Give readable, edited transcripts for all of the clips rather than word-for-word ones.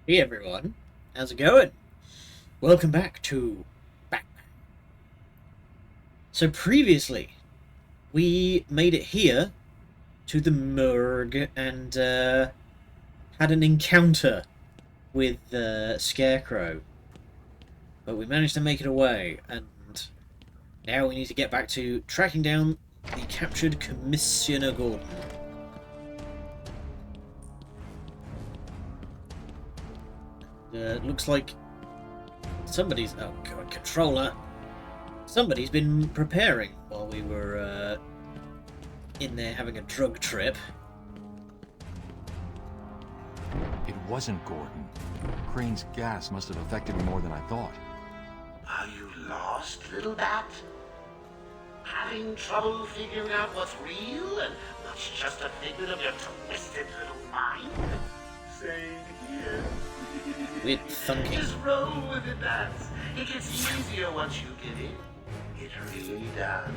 Hey everyone, how's it going? Welcome back to Batman. So previously, we made it here to the morgue and had an encounter with Scarecrow, but we managed to make it away, and now we need to get back to tracking down the captured Commissioner Gordon. Looks like somebody's... oh god, controller! Somebody's been preparing while we were in there having a drug trip. It wasn't Gordon. Crane's gas must have affected me more than I thought. Are you lost, little bat? Having trouble figuring out what's real and what's just a figment of your twisted little mind? Same here. Weird thunking. Just roll with it, bats. It gets easier once you get in. It really does.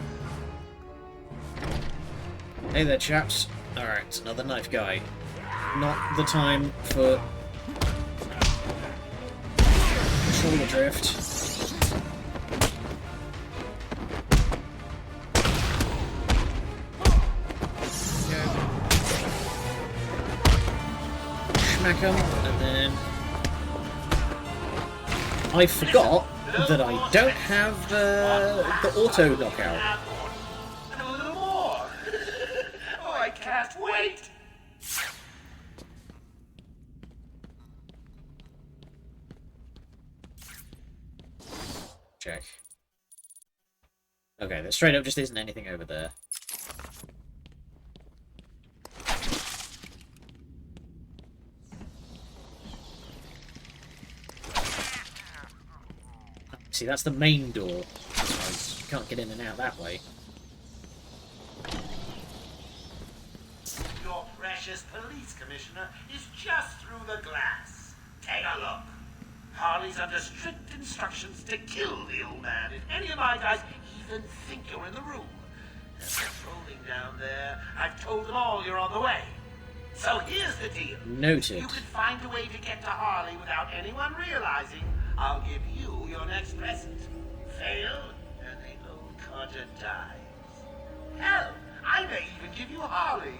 Hey there, chaps. Alright, it's another knife guy. Not the time for controller drift. Smack him, and then I forgot that I don't have the auto knockout. And a little more. Oh, I can't wait. Check. Okay, there straight up just isn't anything over there. See, that's the main door. So you can't get in and out that way. Your precious police commissioner is just through the glass. Take a look. Harley's under strict instructions to kill the old man if any of my guys even think you're in the room. And patrolling down there, I've told them all you're on the way. So here's the deal. Noted. If you can find a way to get to Harley without anyone realizing, I'll give you your next present. Fail, and the old codger dies. Hell, I may even give you Harley.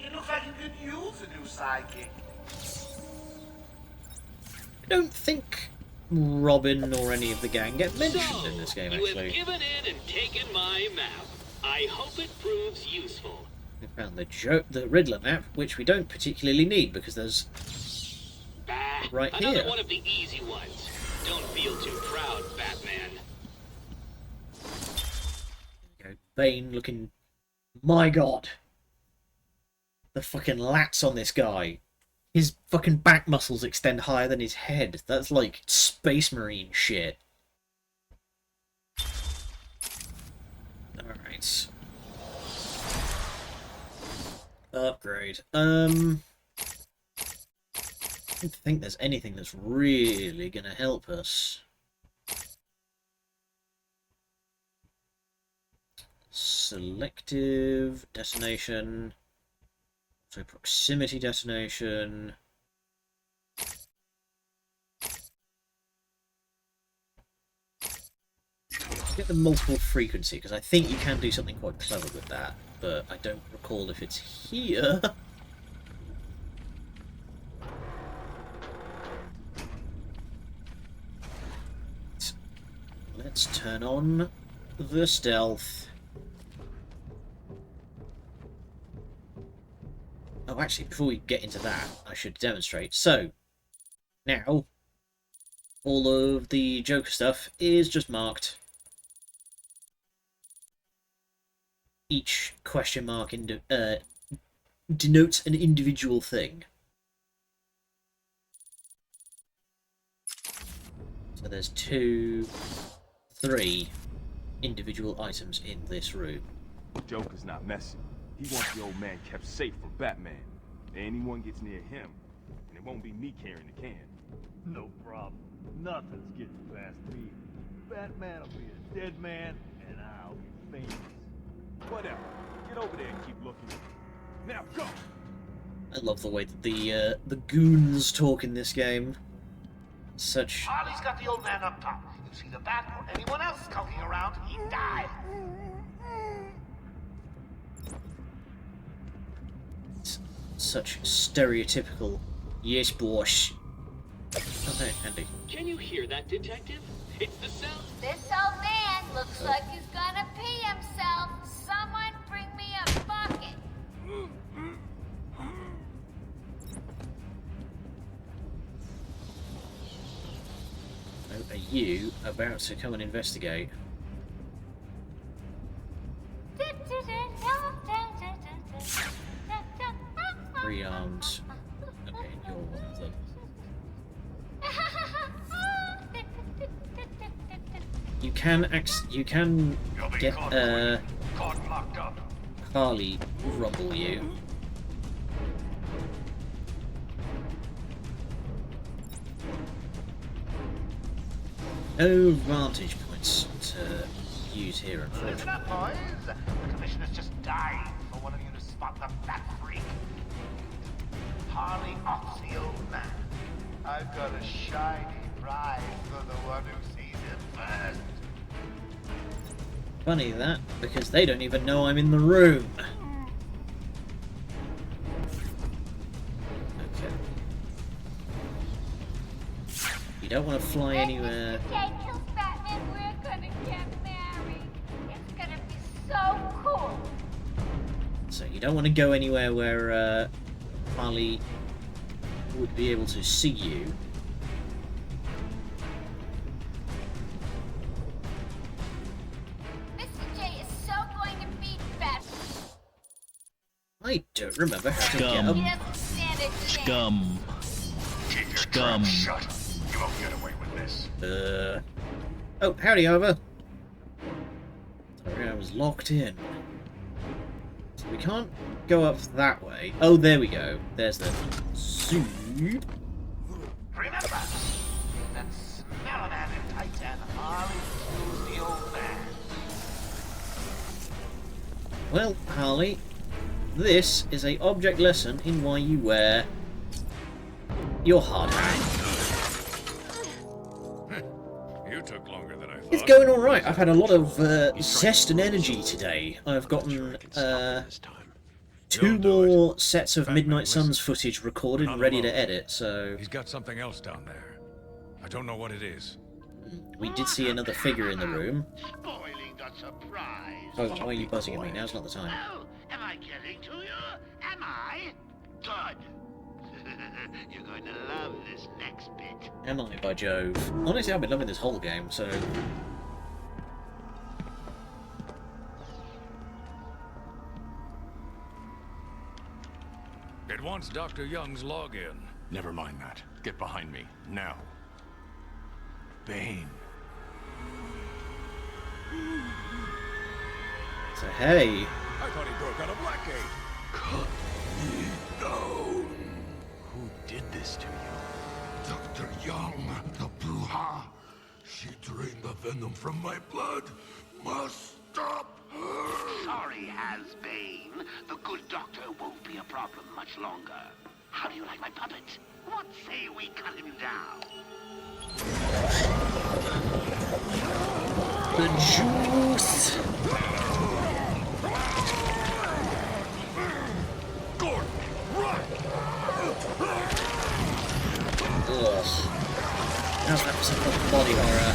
It looks like you could use a new sidekick. I don't think Robin or any of the gang get mentioned in this game, you actually. have given in and taken my map. I hope it proves useful. We found the Riddler map, which we don't particularly need because there's right Another here. one of the easy ones. Don't feel too proud, Batman. Bane looking... my god! The fucking lats on this guy. His fucking back muscles extend higher than his head. That's like Space Marine shit. Alright. Upgrade. I don't think there's anything that's really gonna help us. Selective detonation. So proximity detonation. Get the multiple frequency, because I think you can do something quite clever with that, but I don't recall if it's here. Let's turn on the stealth. Oh, actually, before we get into that, I should demonstrate. So, now, all of the Joker stuff is just marked. Each question mark denotes an individual thing. So there's 2, 3 individual items in this room. Joker's not messing. He wants the old man kept safe from Batman. Anyone gets near him, and it won't be me carrying the can. No problem. Nothing's getting past me. Batman will be a dead man, and I'll be famous. Whatever. Get over there and keep looking. Now go! I love the way that the goons talk in this game. Such Harley's got the old man up top. You see the bat or anyone else skulking around, he dies. such stereotypical yes boss. Oh hey, Andy. Can you hear that, Detective? It's the sound. This old man looks like he's gonna pee himself. Someone bring me a bucket. Oh, are you about to come and investigate? Three-armed. Okay, you're one of them. You can get Harley rumble you. No vantage points to use here, Listen unfortunately. up, boys. The commissioner's just dying for one of you to spot the bat freak. Harley off the old man. I've got a shiny prize for the one who sees it first. Funny that, because they don't even know I'm in the room. Okay. You don't want to fly anywhere. If Mr. J kills Batman, we're gonna get married. It's gonna be so cool. So you don't want to go anywhere where Harley would be able to see you. Mr. J is so going to beat Batman. I don't remember how to Scum. get He up. doesn't stand a chance. Scum. Keep your Scum. trap shut. You won't get away with this. Oh, howdy, over. Sorry, I was locked in. So we can't go up that way. Oh, there we go. There's the soup. Remember, that smell man in Titan, Harley kills the old man. Well, Harley, this is a object lesson in why you wear your hard hat. You took longer than I thought. It's going all right. I've had a lot of zest and energy today. I've gotten two more sets of Midnight Suns footage recorded and ready to edit. So He's got something else down there. I don't know what it is. we did see another figure in the room. Spoiling the surprise. Oh, why are you buzzing at me? Now's not the time. Oh, am I getting to you? Am I? Good. You're going to love this next bit. Am I, by Jove? Honestly, I've been loving this whole game, so... It wants Dr. Young's login. Never mind that. Get behind me, now. Bane. So, hey. I thought he broke out of Blackgate. Cut me down. Who did this to you? Dr. Young, the Bruja. She drained the venom from my blood. Must stop her. Sorry, Has-Bane. The good doctor won't be a problem much longer. How do you like my puppet? What say we cut him down? The juice! Gordon, run! Ugh. How's that for some body horror?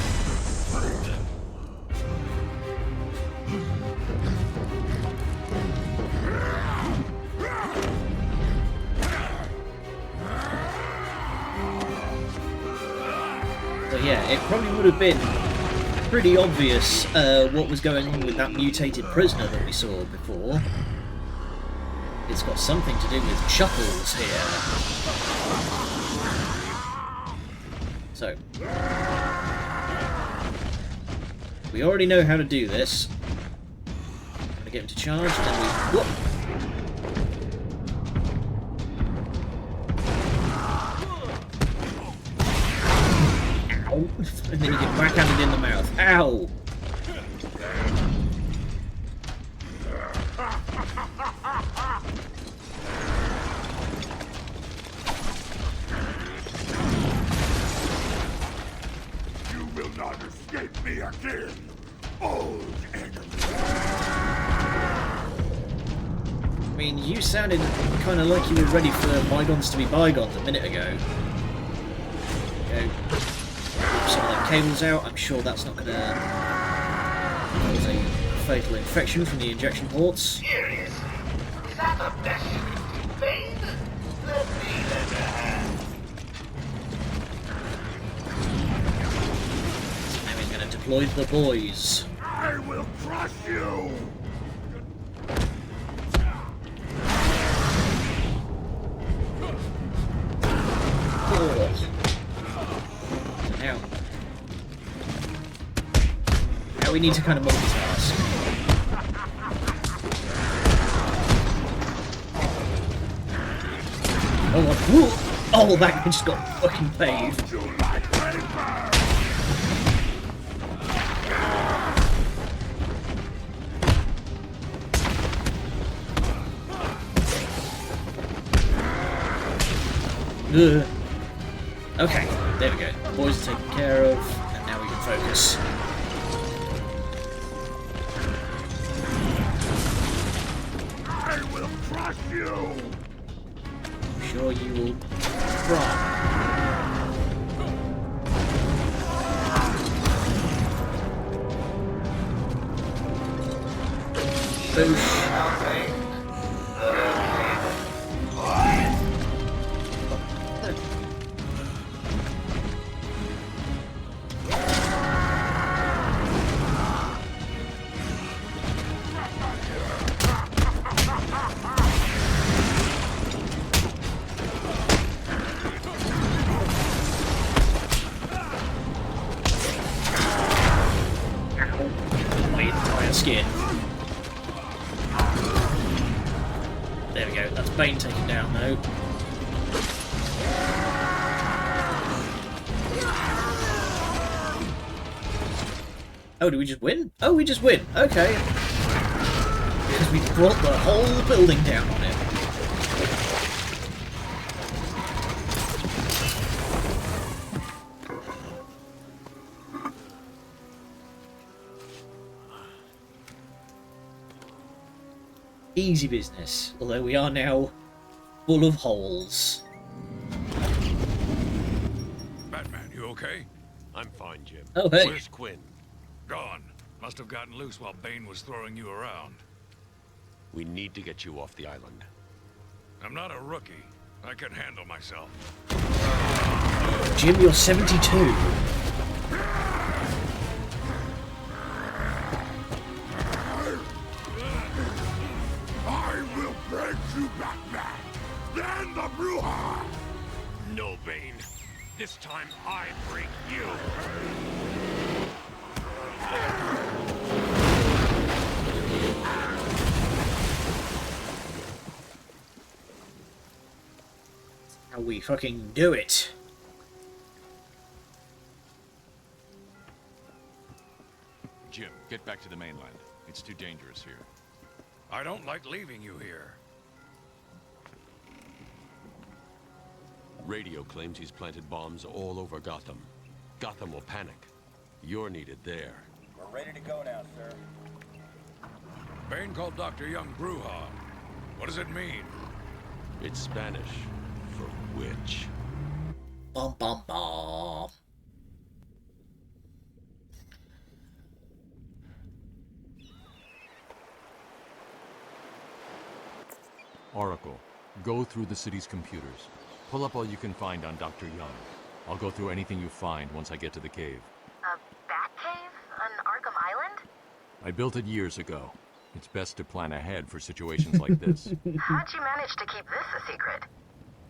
So yeah, it probably would have been pretty obvious what was going on with that mutated prisoner that we saw before. It's got something to do with Chuckles here. So, we already know how to do this. I'm gonna get him to charge, and then we... Whoop! Ow! And then you get backhanded in the mouth. Ow! back in, old enemy. I mean, you sounded kind of like you were ready for bygones to be bygones a minute ago. Go. Rip some of them cables out. I'm sure that's not going to cause a fatal infection from the injection ports. Seriously? Is that the best you can do, Bane? Let me lend a hand. Now he's going to deploy the boys. I will crush you! Oh. Now we need to kind of multitask. Oh, what? Whoa. Oh, that guy just got fucking paved. You like paper? Ugh. Okay, there we go. The boys are taken care of, and now we can focus. I will crush you! I'm sure you will try. Boosh. My entire skin. There we go, that's Bane taken down though. Oh, did we just win? Oh, we just win. Okay. Because we brought the whole building down on it. Easy business, although we are now full of holes. Batman, you okay? I'm fine, Jim. Oh, hey. Where's Quinn? Gone. Must have gotten loose while Bane was throwing you around. We need to get you off the island. I'm not a rookie. I can handle myself. Jim, you're 72. I will break you, Batman! Then the Bruja! No, Bane. This time I break you. How we fucking do it. Jim, get back to the mainland. It's too dangerous here. I don't like leaving you here. Radio claims he's planted bombs all over Gotham. Gotham will panic. You're needed there. We're ready to go now, sir. Bane called Dr. Young Bruja. What does it mean? It's Spanish for witch. Bum bum bum. Oracle, go through the city's computers. Pull up all you can find on Dr. Young. I'll go through anything you find once I get to the cave. A bat cave on Arkham Island? I built it years ago. It's best to plan ahead for situations like this. How'd you manage to keep this a secret?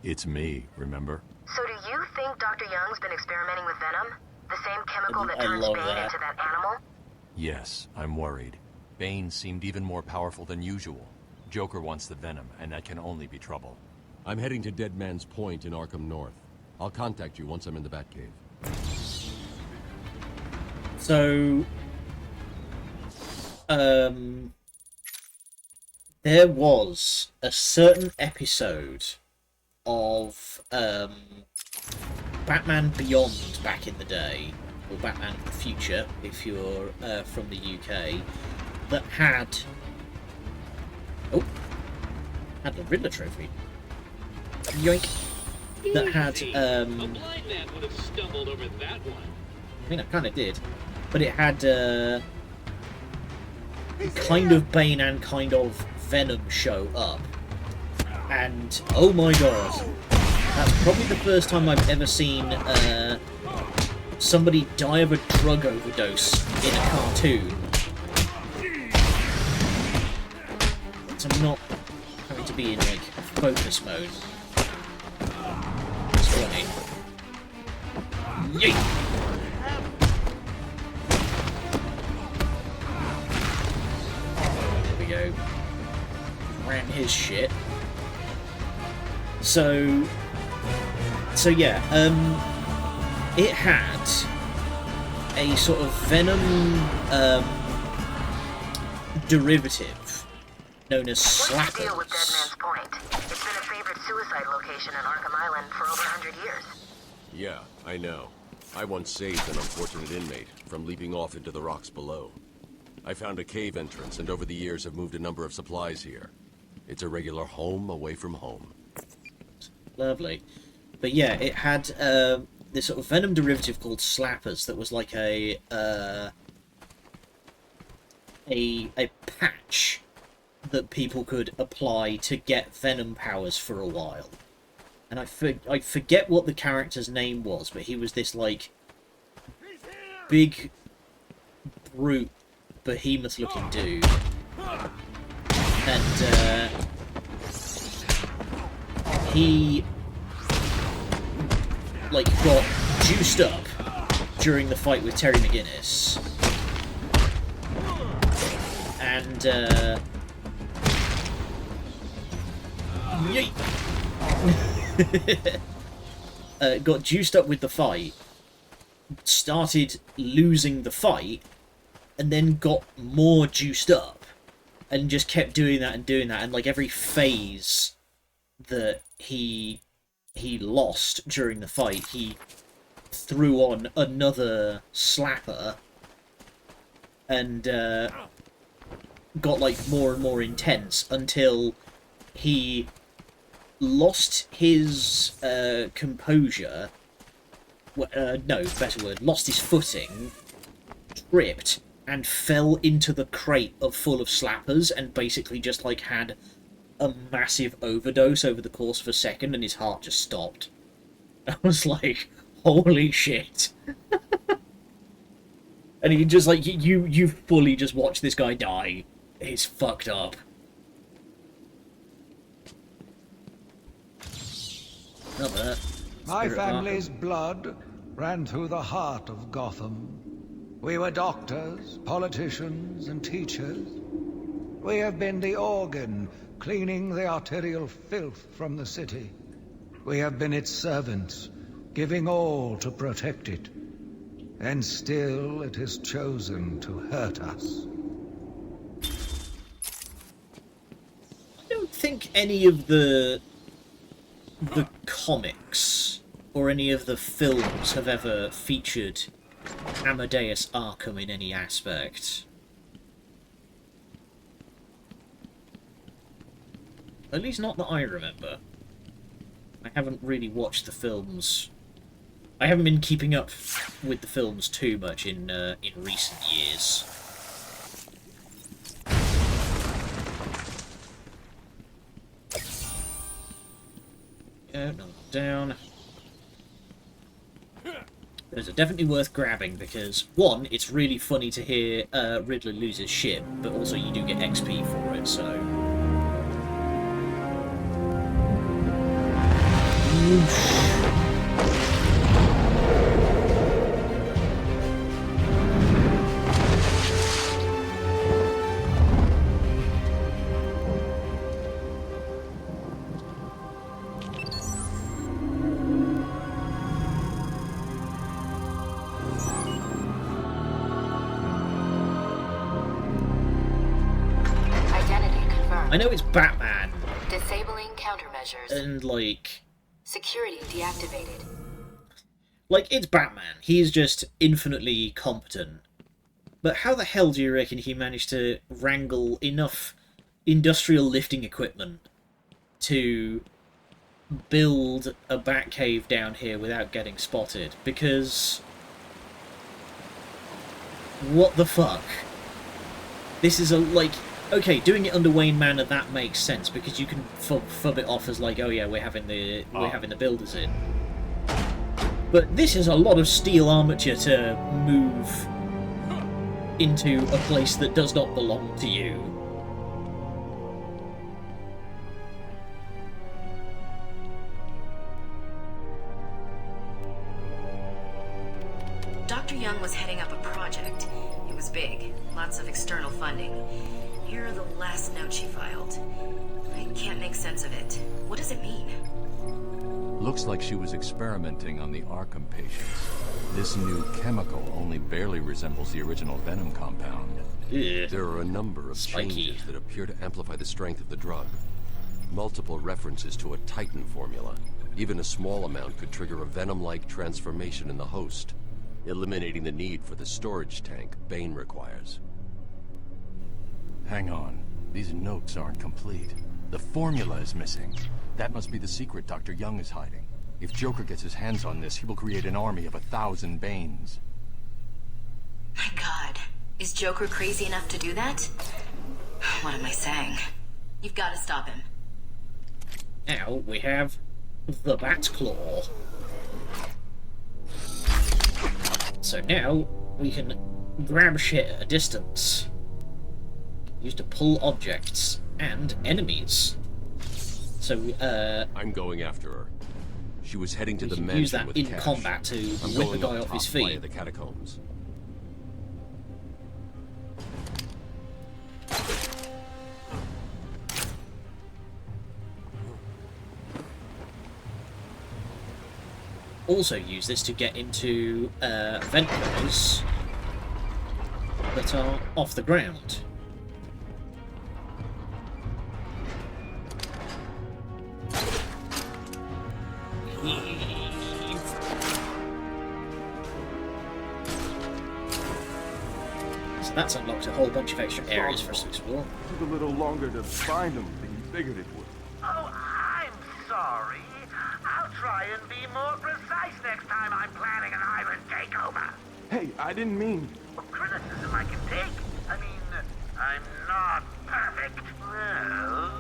It's me, remember? So do you think Dr. Young's been experimenting with venom? The same chemical that turns love Bane that. into that animal? Yes, I'm worried. Bane seemed even more powerful than usual. Joker wants the venom, and that can only be trouble. I'm heading to Dead Man's Point in Arkham North. I'll contact you once I'm in the Batcave. So, there was a certain episode of Batman Beyond back in the day or Batman of the Future, if you're from the UK, that had a Riddler trophy. Yoink. That had A blind man would have stumbled over that one. I mean, I kind of did, but it had kind of Bane and kind of Venom show up, and oh my god, that's probably the first time I've ever seen somebody die of a drug overdose in a cartoon. So I'm not having to be in like focus mode. It's funny. Yeet! There we go. Ran his shit. So yeah, it had a sort of Venom derivative known as What's the deal with Dead Slappers. Man's Point? It's been a favorite suicide location in Arkham Island for over 100 years. Yeah, I know. I once saved an unfortunate inmate from leaping off into the rocks below. I found a cave entrance and over the years have moved a number of supplies here. It's a regular home away from home. Lovely. But yeah, it had this sort of Venom derivative called Slappers that was like a patch that people could apply to get Venom powers for a while. And I forget what the character's name was, but he was this, like, big, brute, behemoth-looking dude. And, he, like, got juiced up during the fight with Terry McGinnis. And, yeet! Got juiced up with the fight, started losing the fight, and then got more juiced up, and just kept doing that, and like every phase that he lost during the fight, he threw on another slapper, and got like more and more intense until he lost his composure. No, better word. Lost his footing, tripped, and fell into the crate full of slappers, and basically just like had a massive overdose over the course of a second, and his heart just stopped. I was like, holy shit. And you just like you fully just watch this guy die. It's fucked up. Not that. My family's blood ran through the heart of Gotham. We were doctors, politicians, and teachers. We have been the organ cleaning the arterial filth from the city. We have been its servants, giving all to protect it. And still it has chosen to hurt us. I don't think any of the comics or any of the films have ever featured Amadeus Arkham in any aspect. At least not that I remember. I haven't really watched the films. I haven't been keeping up with the films too much in recent years. Yeah, no, down. Those are definitely worth grabbing because, one, it's really funny to hear Riddler lose his shit, but also you do get XP for it, so... I know it's Batman. Disabling countermeasures. And, like... Security deactivated. Like, it's Batman. He's just infinitely competent. But how the hell do you reckon he managed to wrangle enough industrial lifting equipment to build a Batcave down here without getting spotted? Because... what the fuck? This is a, like... okay, doing it under Wayne Manor, that makes sense, because you can fub it off as like, oh yeah, we're having the builders in. But this is a lot of steel armature to move into a place that does not belong to you. Dr. Young was heading up a project. It was big, lots of external funding. Here are the last notes she filed. I can't make sense of it. What does it mean? Looks like she was experimenting on the Arkham patients. This new chemical only barely resembles the original Venom compound. Yeah. There are a number of changes that appear to amplify the strength of the drug. Multiple references to a Titan formula. Even a small amount could trigger a Venom-like transformation in the host, eliminating the need for the storage tank Bane requires. Hang on. These notes aren't complete. The formula is missing. That must be the secret Dr. Young is hiding. If Joker gets his hands on this, he will create an army of 1,000 Banes. My God. Is Joker crazy enough to do that? What am I saying? You've got to stop him. Now we have the Batclaw. So now we can grab shit at a distance. Used to pull objects and enemies. So, I'm going after her. She was heading to the mansion use that with in cash. combat to I'm rip a going guy up off his top via feet. the catacombs. Also use this to get into vent pillars that are off the ground. So that's unlocked a whole bunch of extra areas for us to explore. Took a little longer to find them than you figured it would. Oh, I'm sorry. I'll try and be more precise next time I'm planning an island takeover. Hey, I didn't mean... Well, criticism I can take. I mean, I'm not perfect. Well,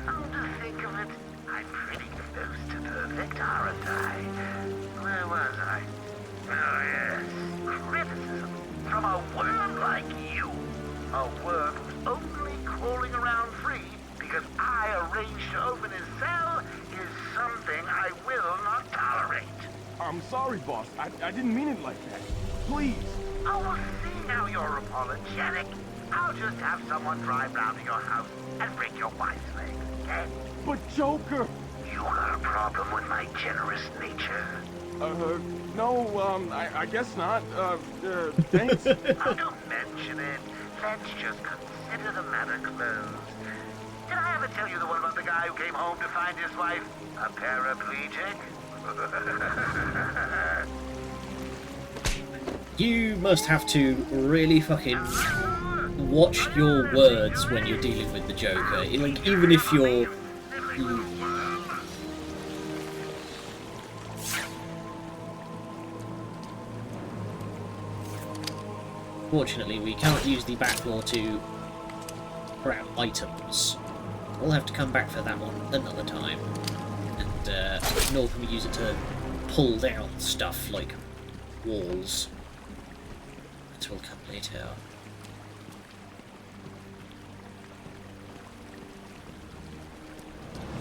come to think of it, I'm pretty close to perfect, aren't I? Where was I? Oh, yes. Criticism from a worm like you. A worm who's only crawling around free because I arranged to open his cell is something I will not tolerate. I'm sorry, boss. I didn't mean it like that. Please. Oh, well, see now you're apologetic. I'll just have someone drive round to your house and break your wife's legs, okay? But Joker... You got a problem with my generous nature? No, I guess not. Thanks. Oh, don't mention it. Let's just consider the matter closed. Did I ever tell you the one about the guy who came home to find his wife a paraplegic? You must have to really fucking watch your words when you're dealing with the Joker. Like, even if you're... Fortunately, we cannot use the Batclaw to grab items. We'll have to come back for that one another time. And nor can we use it to pull down stuff like walls. That will come later.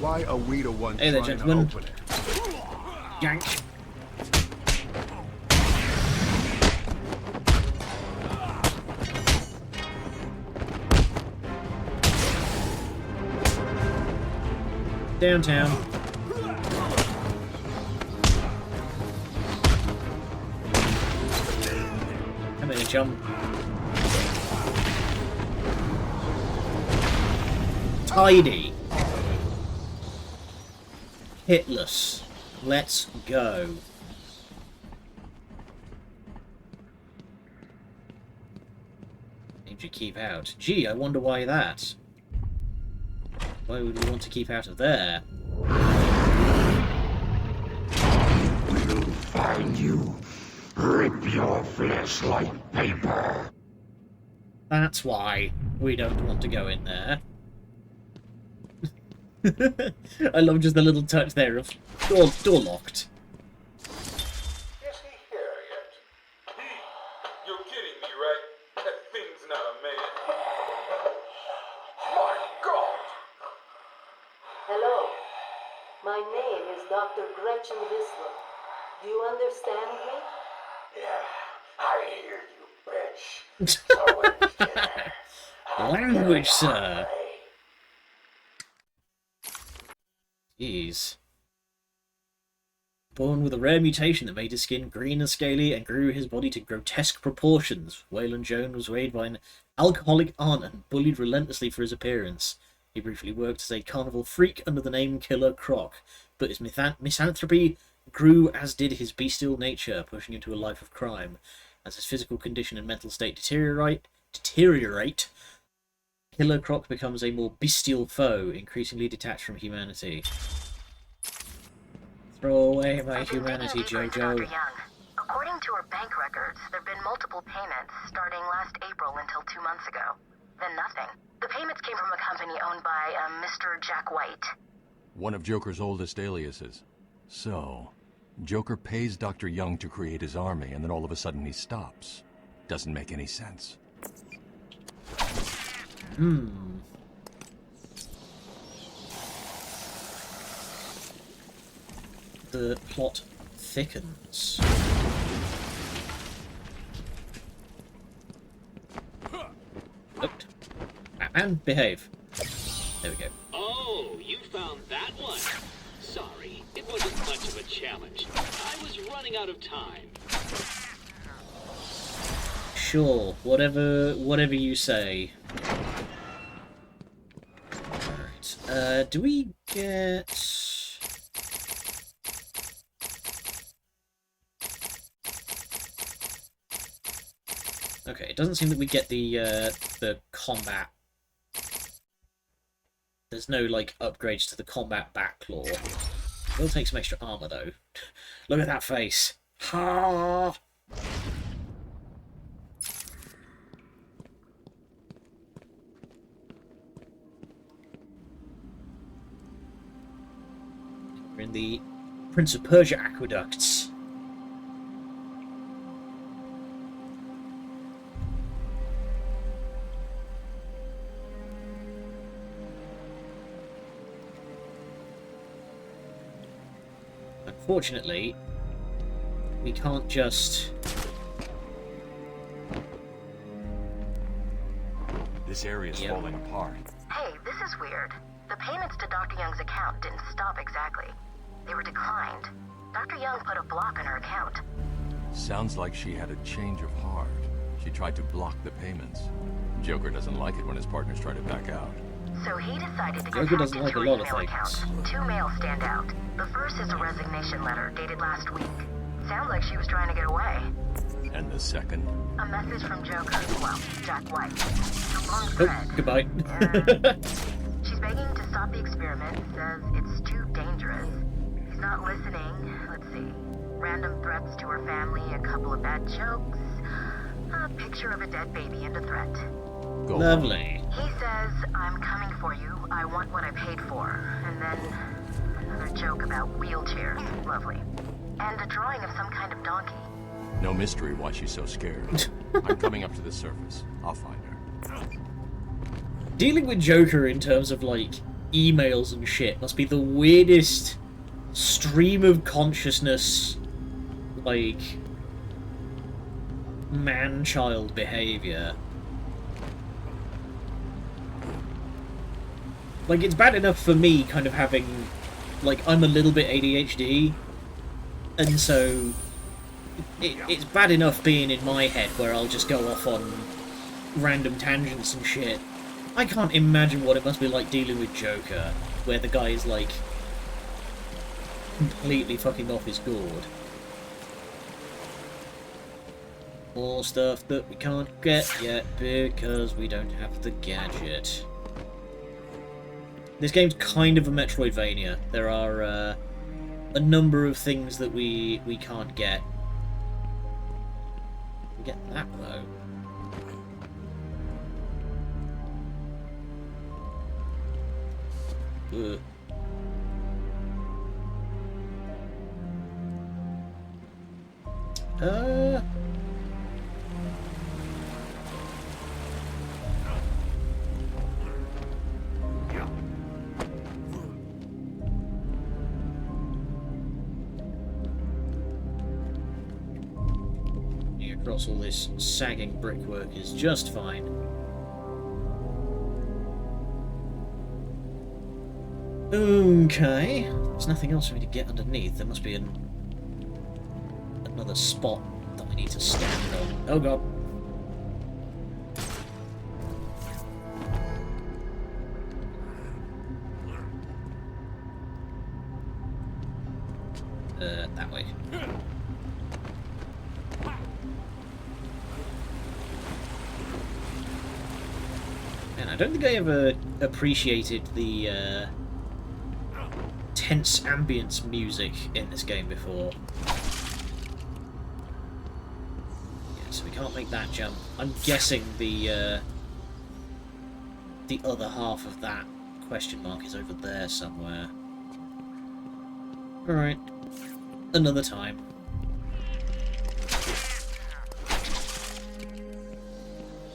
Why are we the ones Hey there, trying gentlemen. to open it? Yank. Downtown. Come here, chum. Tidy. Hitless. Let's go. keep out. Gee, I wonder why that. Why would we want to keep out of there? We'll find you. Rip your flesh like paper. That's why we don't want to go in there. I love just the little touch there of door locked. Is he here yet? You're kidding me, right? That thing's not a man. My God! Hello. My name is Dr. Gretchen Whistler. Do you understand me? Yeah, I hear you, bitch. So Language, sir. Jeez. Born with a rare mutation that made his skin green and scaly and grew his body to grotesque proportions, Waylon Jones was raised by an alcoholic aunt and bullied relentlessly for his appearance. He briefly worked as a carnival freak under the name Killer Croc, but his misanthropy grew as did his bestial nature, pushing him to a life of crime. As his physical condition and mental state deteriorate, Killer Croc becomes a more bestial foe, increasingly detached from humanity. Throw away my humanity, Jojo. According to her bank records, there have been multiple payments starting last April until 2 months ago. Then nothing. The payments came from a company owned by Mr. Jack White. One of Joker's oldest aliases. So, Joker pays Dr. Young to create his army, and then all of a sudden he stops. Doesn't make any sense. The plot thickens. Looked. Batman, behave. There we go. Oh, you found that one. Sorry, it wasn't much of a challenge. I was running out of time. Sure, whatever you say. Alright, do we get... Okay, it doesn't seem that we get the combat. There's no, like, upgrades to the combat backclaw. We'll take some extra armor, though. Look at that face. Ha! We're in the Prince of Persia aqueducts. Unfortunately, we can't just... This area's falling apart. Hey, this is weird. The payments to Dr. Young's account didn't stop exactly. They were declined. Dr. Young put a block on her account. Sounds like she had a change of heart. She tried to block the payments. Joker doesn't like it when his partners try to back out. So he decided to Joker get doesn't like a lot of things. 2 mails stand out. The first is a resignation letter dated last week. Sounds like she was trying to get away. And the second? A message from Joker, well, Jack White. It's a long thread. Goodbye. She's begging to stop the experiment, says it's too dangerous. He's not listening. Let's see. Random threats to her family, a couple of bad jokes, a picture of a dead baby and a threat. Go Lovely. He says, I'm coming for you, I want what I paid for. And then another joke about wheelchairs. Lovely. And a drawing of some kind of donkey. No mystery why she's so scared. I'm coming up to the surface. I'll find her. Dealing with Joker in terms of, like, emails and shit must be the weirdest stream of consciousness, like, man-child behaviour. Like, it's bad enough for me kind of having, like, I'm a little bit ADHD, and so it's bad enough being in my head where I'll just go off on random tangents and shit. I can't imagine what it must be like dealing with Joker, where the guy is, like, completely fucking off his gourd. More stuff that we can't get yet because we don't have the gadget. This game's kind of a Metroidvania. There are a number of things that we can't get. We get that though. Ugh. Across all this sagging brickwork is just fine. Okay, there's nothing else for me to get underneath. There must be another spot that I need to stand on. Oh god. That way. And I don't think I ever appreciated the tense ambience music in this game before. Yeah, so we can't make that jump. I'm guessing the other half of that question mark is over there somewhere. Alright. Another time.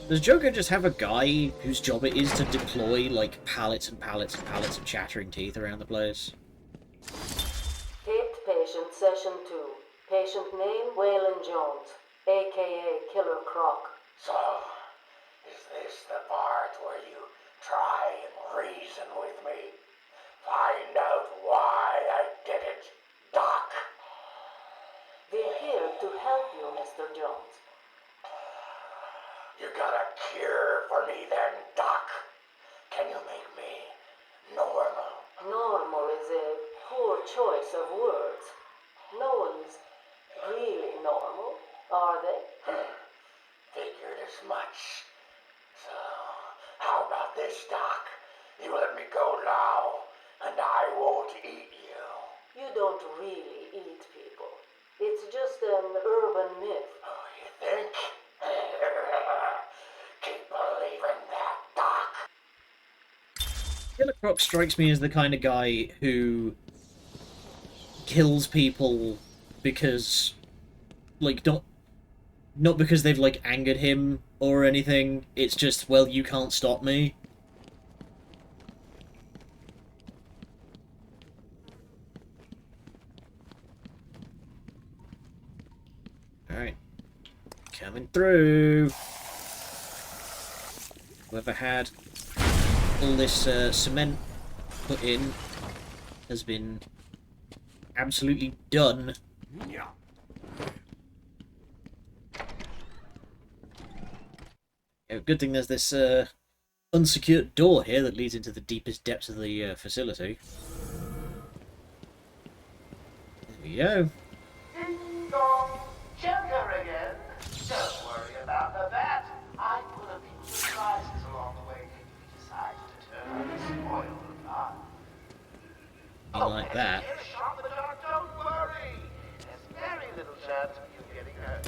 Does Joker just have a guy whose job it is to deploy, like, pallets and pallets and pallets of chattering teeth around the place? Taped patient session 2. Patient name Waylon Jones, a.k.a. Killer Croc. So, is this the part where you try and reason with me? Find out why I did it, Doc. We're here to help you, Mr. Jones. You got a cure for me then, Doc? Can you make me normal? Normal is a poor choice of words. No one's really normal, are they? Figured as much. So, how about this, Doc? You let me go now, and I won't eat you. You don't really eat people. It's just an urban myth. Oh, you think? Keep believing that, Doc. Killer Croc strikes me as the kind of guy who kills people because, like, not because they've, like, angered him or anything. It's just, well, you can't stop me. Alright. Coming through. Whoever had all this cement put in has been absolutely done. Yeah, good thing there's this unsecured door here that leads into the deepest depths of the facility. There we go. Ding dong, Joker again. Don't worry about the bat. I put a few surprises along the way if you decide to turn on the spoiled part. Like that. Shot in the dark, don't worry. There's very little chance of you getting hurt.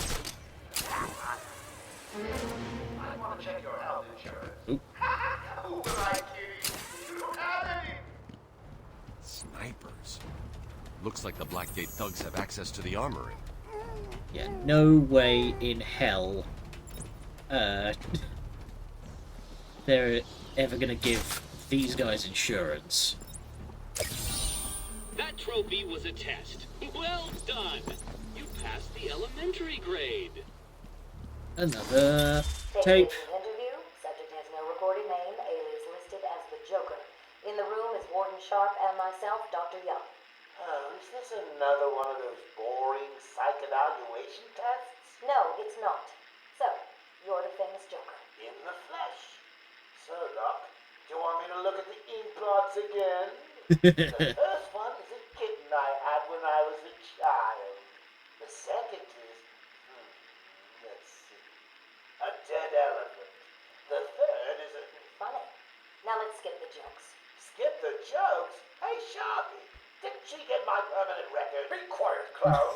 I want to check your health insurance. Oop. Who will I kidding? You don't have any. Snipers. Looks like the Blackgate thugs have access to the armory. Yeah, no way in hell they're ever gonna give these guys insurance. That trophy was a test. Well done. You passed the elementary grade. Another tape. Interview. Subject has no recorded name. Alias listed as the Joker. In the room is Warden Sharp and myself, Dr. Young. Oh, is this another one of those boring psych evaluation tests? No, it's not. So, you're the famous Joker. In the flesh. So, Doc, do you want me to look at the ink blots again? The first one is a kitten I had when I was a child. The second is... let's a dead elephant. The third is a... Funny. Now let's skip the jokes. Skip the jokes? Hey, Sharpie, didn't she get my permanent record? Be quiet, clown.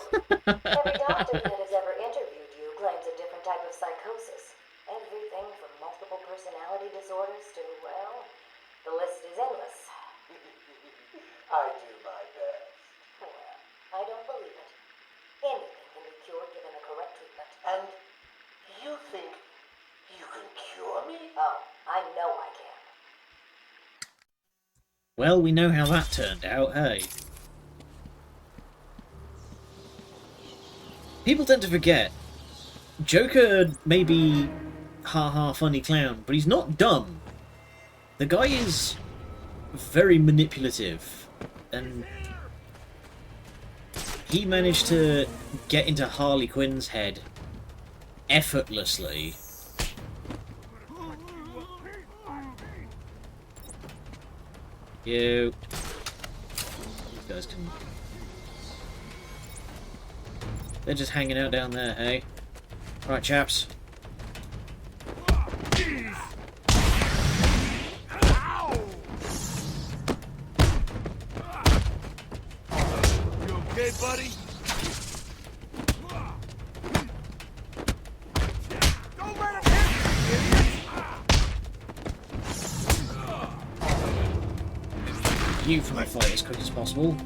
Every doctor that has ever interviewed you claims a different type of psychosis. Everything from multiple personality disorders to, well, the list is endless. I do my best. Well, I don't believe it. Anything can be cured given the correct treatment. And you think you can cure me? Oh, I know I can. Well, we know how that turned out, hey? People tend to forget. Joker may be ha-ha funny clown, but he's not dumb. The guy is very manipulative, and he managed to get into Harley Quinn's head effortlessly. You guys can... They're just hanging out down there, hey? Right, chaps. You okay, buddy? Don't let him hit you, You from the fight as quick as possible.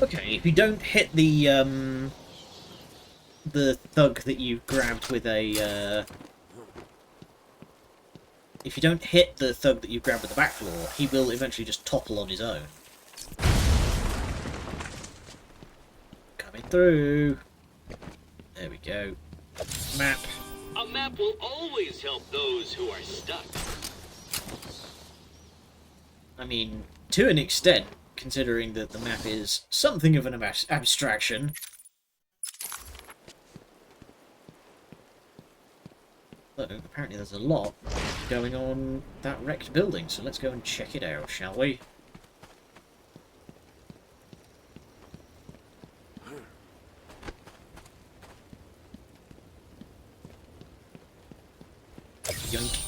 Okay, if you don't hit the thug that you grabbed with a, if you don't hit the thug that you grabbed with the back floor, he will eventually just topple on his own. Coming through. There we go. Map. A map will always help those who are stuck. I mean, to an extent, considering that the map is something of an abstraction. Though, apparently there's a lot going on that wrecked building, so let's go and check it out, shall we? Yoink.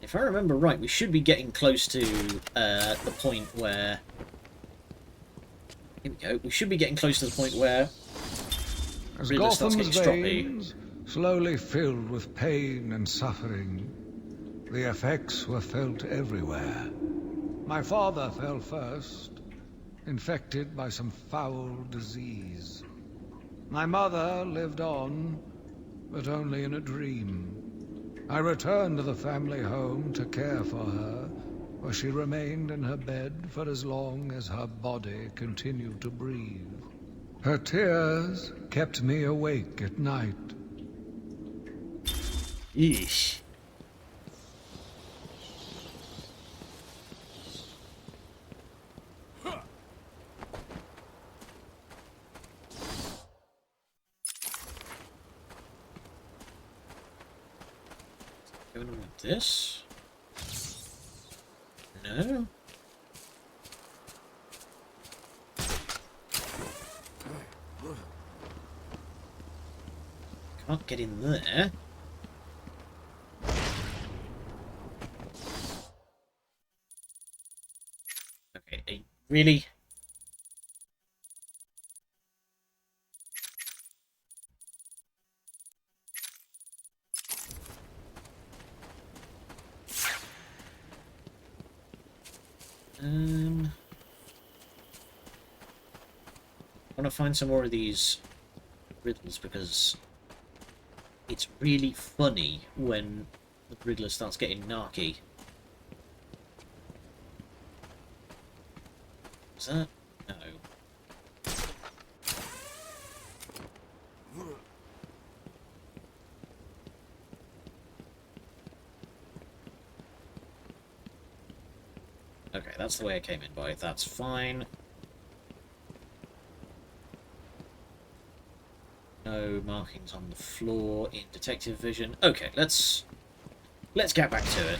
If I remember right, we should be getting close to the point where... Here we go. We should be getting close to the point where As Riddler starts Gotham's getting stroppy. veins slowly filled with pain and suffering, the effects were felt everywhere. My father fell first, infected by some foul disease. My mother lived on, but only in a dream. I returned to the family home to care for her, where she remained in her bed for as long as her body continued to breathe. Her tears kept me awake at night. Yeesh. Going on with this? No? Can't get in there. Okay, really? I want to find some more of these riddles because it's really funny when the Riddler starts getting narky. Is that? No. Okay, that's the way I came in by. That's fine. No markings on the floor in detective vision. Okay, let's get back to it.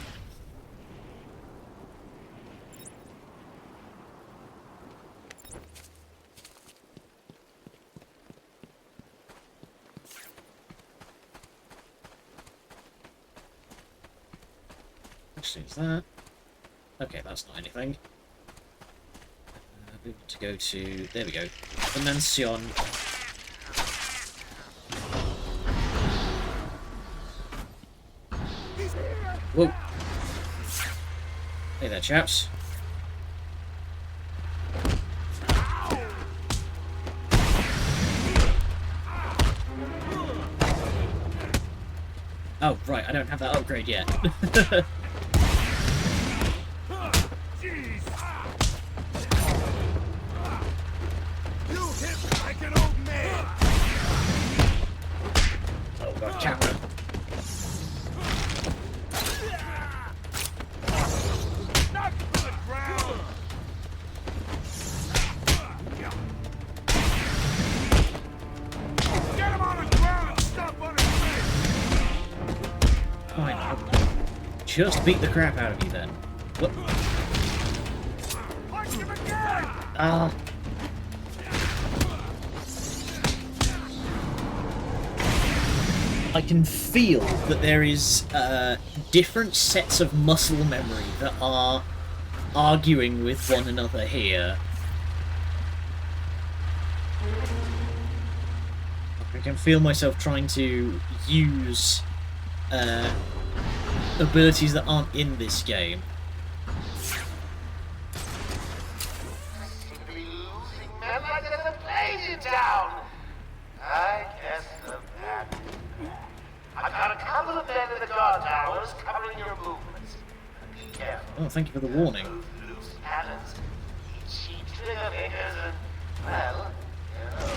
Actually, is that? Okay, that's not anything. We want to go to... There we go. Dimension. Whoa. Hey there, chaps. Oh, right, I don't have that upgrade yet. Oh god, Chapman. Fine, I'll just beat the crap out of you then. What? Ah. I can feel that there is different sets of muscle memory that are arguing with one another here. I can feel myself trying to use abilities that aren't in this game. Man, like there's a plague in town. I guess the bad. I've got a couple of men in the guard towers covering your movements. Be careful. Oh, thank you for the warning. Loose cannons, cheap trigger fingers, and, well, you know,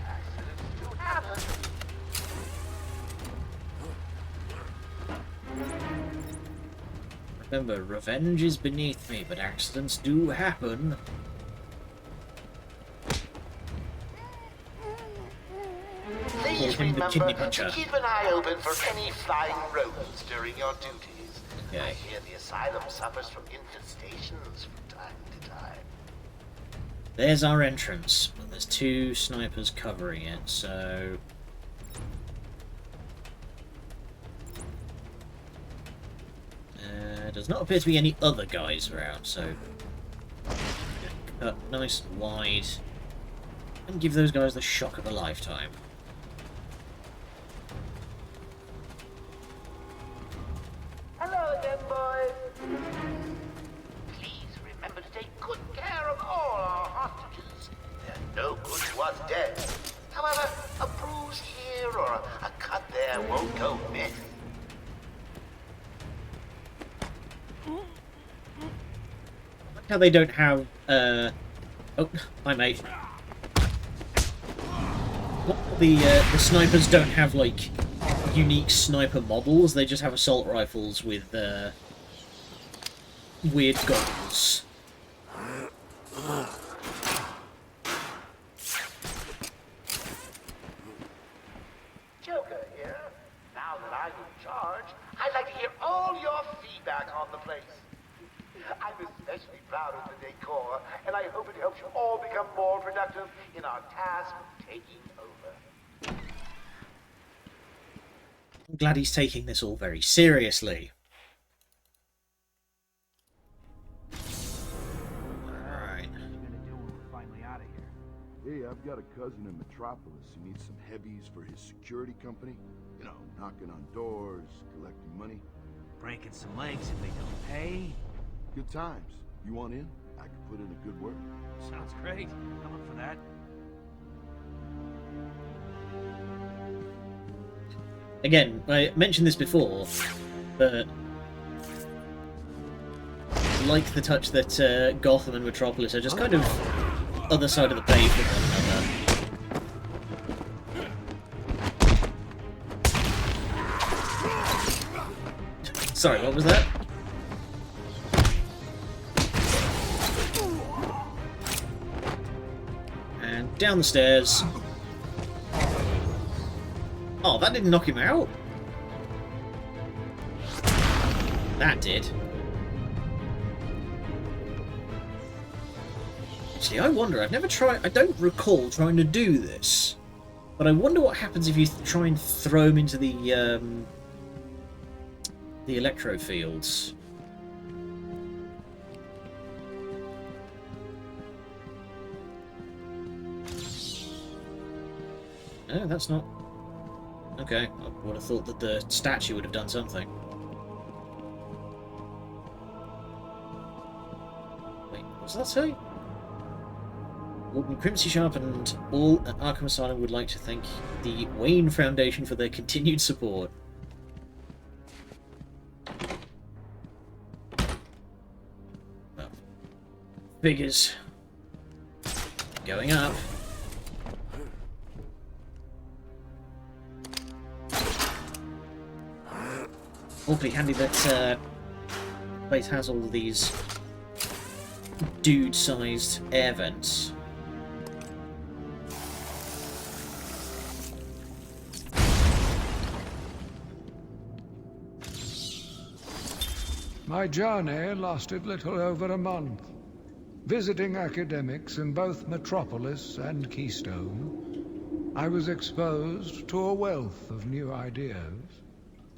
accidents do happen. Remember, revenge is beneath me, but accidents do happen. Please remember to keep an eye open for any flying rodents during your duties. Okay. I hear the asylum suffers from infestations from time to time. There's our entrance, but there's two snipers covering it, so... does not appear to be any other guys around, so... Cut nice and wide. And give those guys the shock of a lifetime. Hello again, boys. Please remember to take good care of all our hostages. They're no good to us dead. However, a bruise here or a cut there won't go miss. How they don't have, oh, hi mate. The snipers don't have, like, unique sniper models, they just have assault rifles with, weird goggles. Joker here. Now that I'm in charge, I'd like to hear all your feedback on the place. I'm especially proud of the decor, and I hope it helps you all become more productive in our task of taking over. I'm glad he's taking this all very seriously. Alright. Hey, I've got a cousin in Metropolis who needs some heavies for his security company. You know, knocking on doors, collecting money. Breaking some legs if they don't pay. Good times. You want in? I could put in a good word. Sounds great. I'm up for that. Again, I mentioned this before, but I like the touch that Gotham and Metropolis are just kind of other side of the bay from one another. Sorry, what was that? And down the stairs. Oh, that didn't knock him out. That did. Actually, I wonder. I've never tried. I don't recall trying to do this, but I wonder what happens if you try and throw him into the electro fields. No, that's not... Okay, I would have thought that the statue would have done something. Wait, what does that say? Warden Crimsy Sharp and all at Arkham Asylum would like to thank the Wayne Foundation for their continued support. Well, figures. Going up. Awfully handy that place has all of these dude-sized air vents. My journey lasted little over a month. Visiting academics in both Metropolis and Keystone, I was exposed to a wealth of new ideas.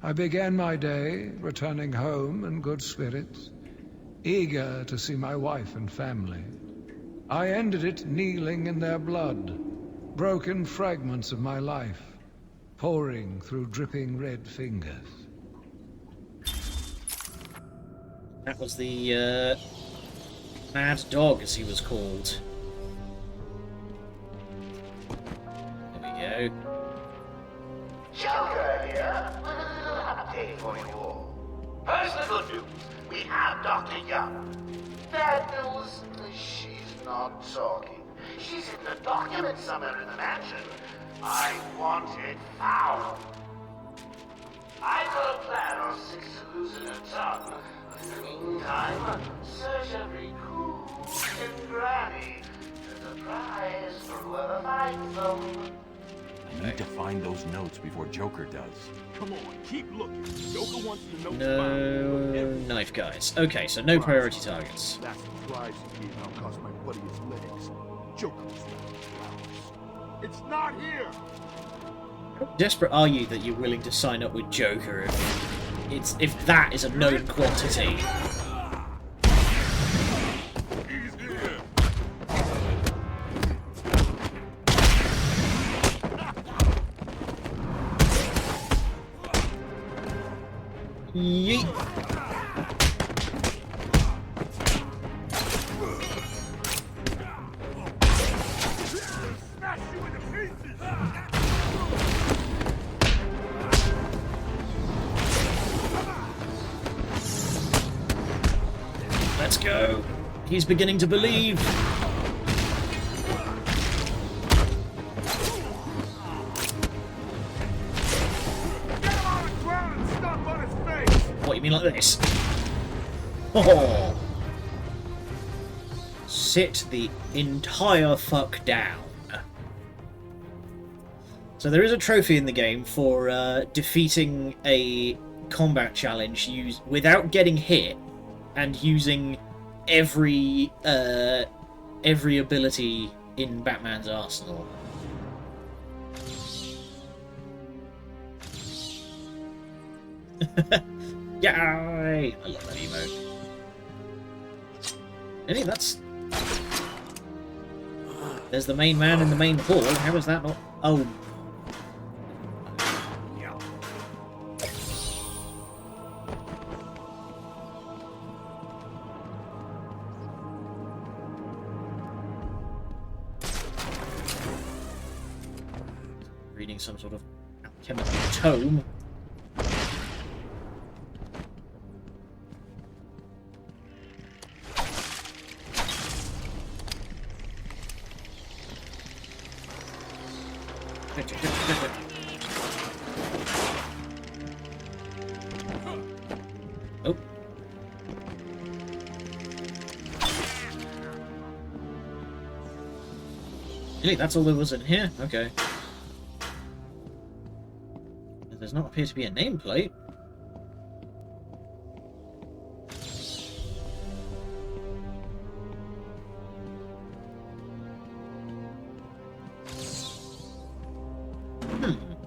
I began my day returning home in good spirits, eager to see my wife and family. I ended it kneeling in their blood, broken fragments of my life, pouring through dripping red fingers. That was the Mad Dog, as he was called. There we go. Joker here with a little update for you all. First, the good news. We have Dr. Young. Bad news, she's not talking. She's in the document somewhere in the mansion. I want it found. I've got a plan on 6 Saloons in a ton. In the meantime, search every cool and granny. There's a prize for whoever finds them. I need to find those notes before Joker does. Come on, keep looking. Joker wants the notes No knife guys. Okay, so no priority targets. That's the prize you gave out cost my buddy his legs. Joker was not flowers. It's not here! How desperate are you that you're willing to sign up with Joker if that is a known quantity? Yeet. Let's go. He's beginning to believe. What, you mean like this? Oh! Sit the entire fuck down. So there is a trophy in the game for defeating a combat challenge without getting hit and using every ability in Batman's arsenal. Yay! I love that emote. Anyway, that's... There's the main man in the main hall. How is that not... Oh. Reading some sort of chemical tome. Oh. Really, that's all there was in here? Okay. does not appear to be a nameplate.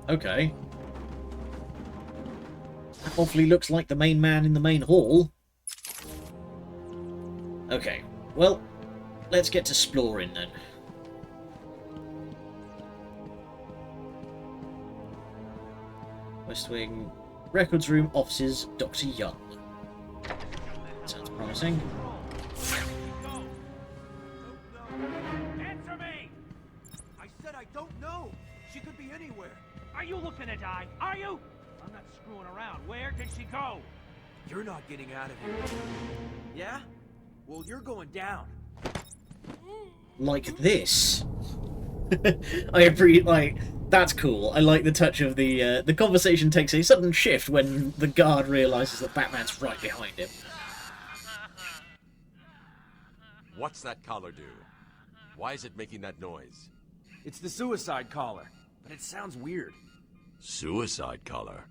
Okay. That awfully looks like the main man in the main hall. Okay, well, let's get to exploring then. West Wing, records room, offices, Dr. Young. Sounds promising. Answer me! I said I don't know. She could be anywhere. Are you looking to die? Are you? I'm not screwing around. Where did she go? You're not getting out of here. Yeah? Well, you're going down. Like this. I appreciate, like, that's cool. I like the touch of the conversation takes a sudden shift when the guard realizes that Batman's right behind him. What's that collar do? Why is it making that noise? It's the suicide collar, but it sounds weird. Suicide collar?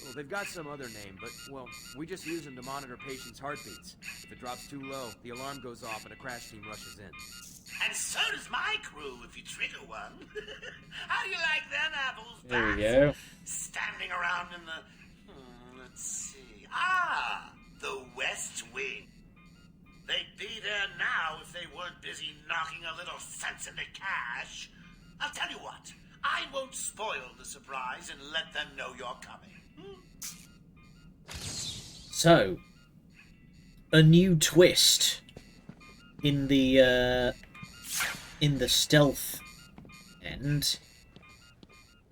Well, they've got some other name, but, well, we just use them to monitor patients' heartbeats. If it drops too low, the alarm goes off and a crash team rushes in. And so does my crew if you trigger one. How do you like them apples, There we Bats? go. Standing around in the... let's see... the West Wing. They'd be there now if they weren't busy knocking a little sense into cash. I'll tell you what. I won't spoil the surprise and let them know you're coming. So, a new twist in the stealth end.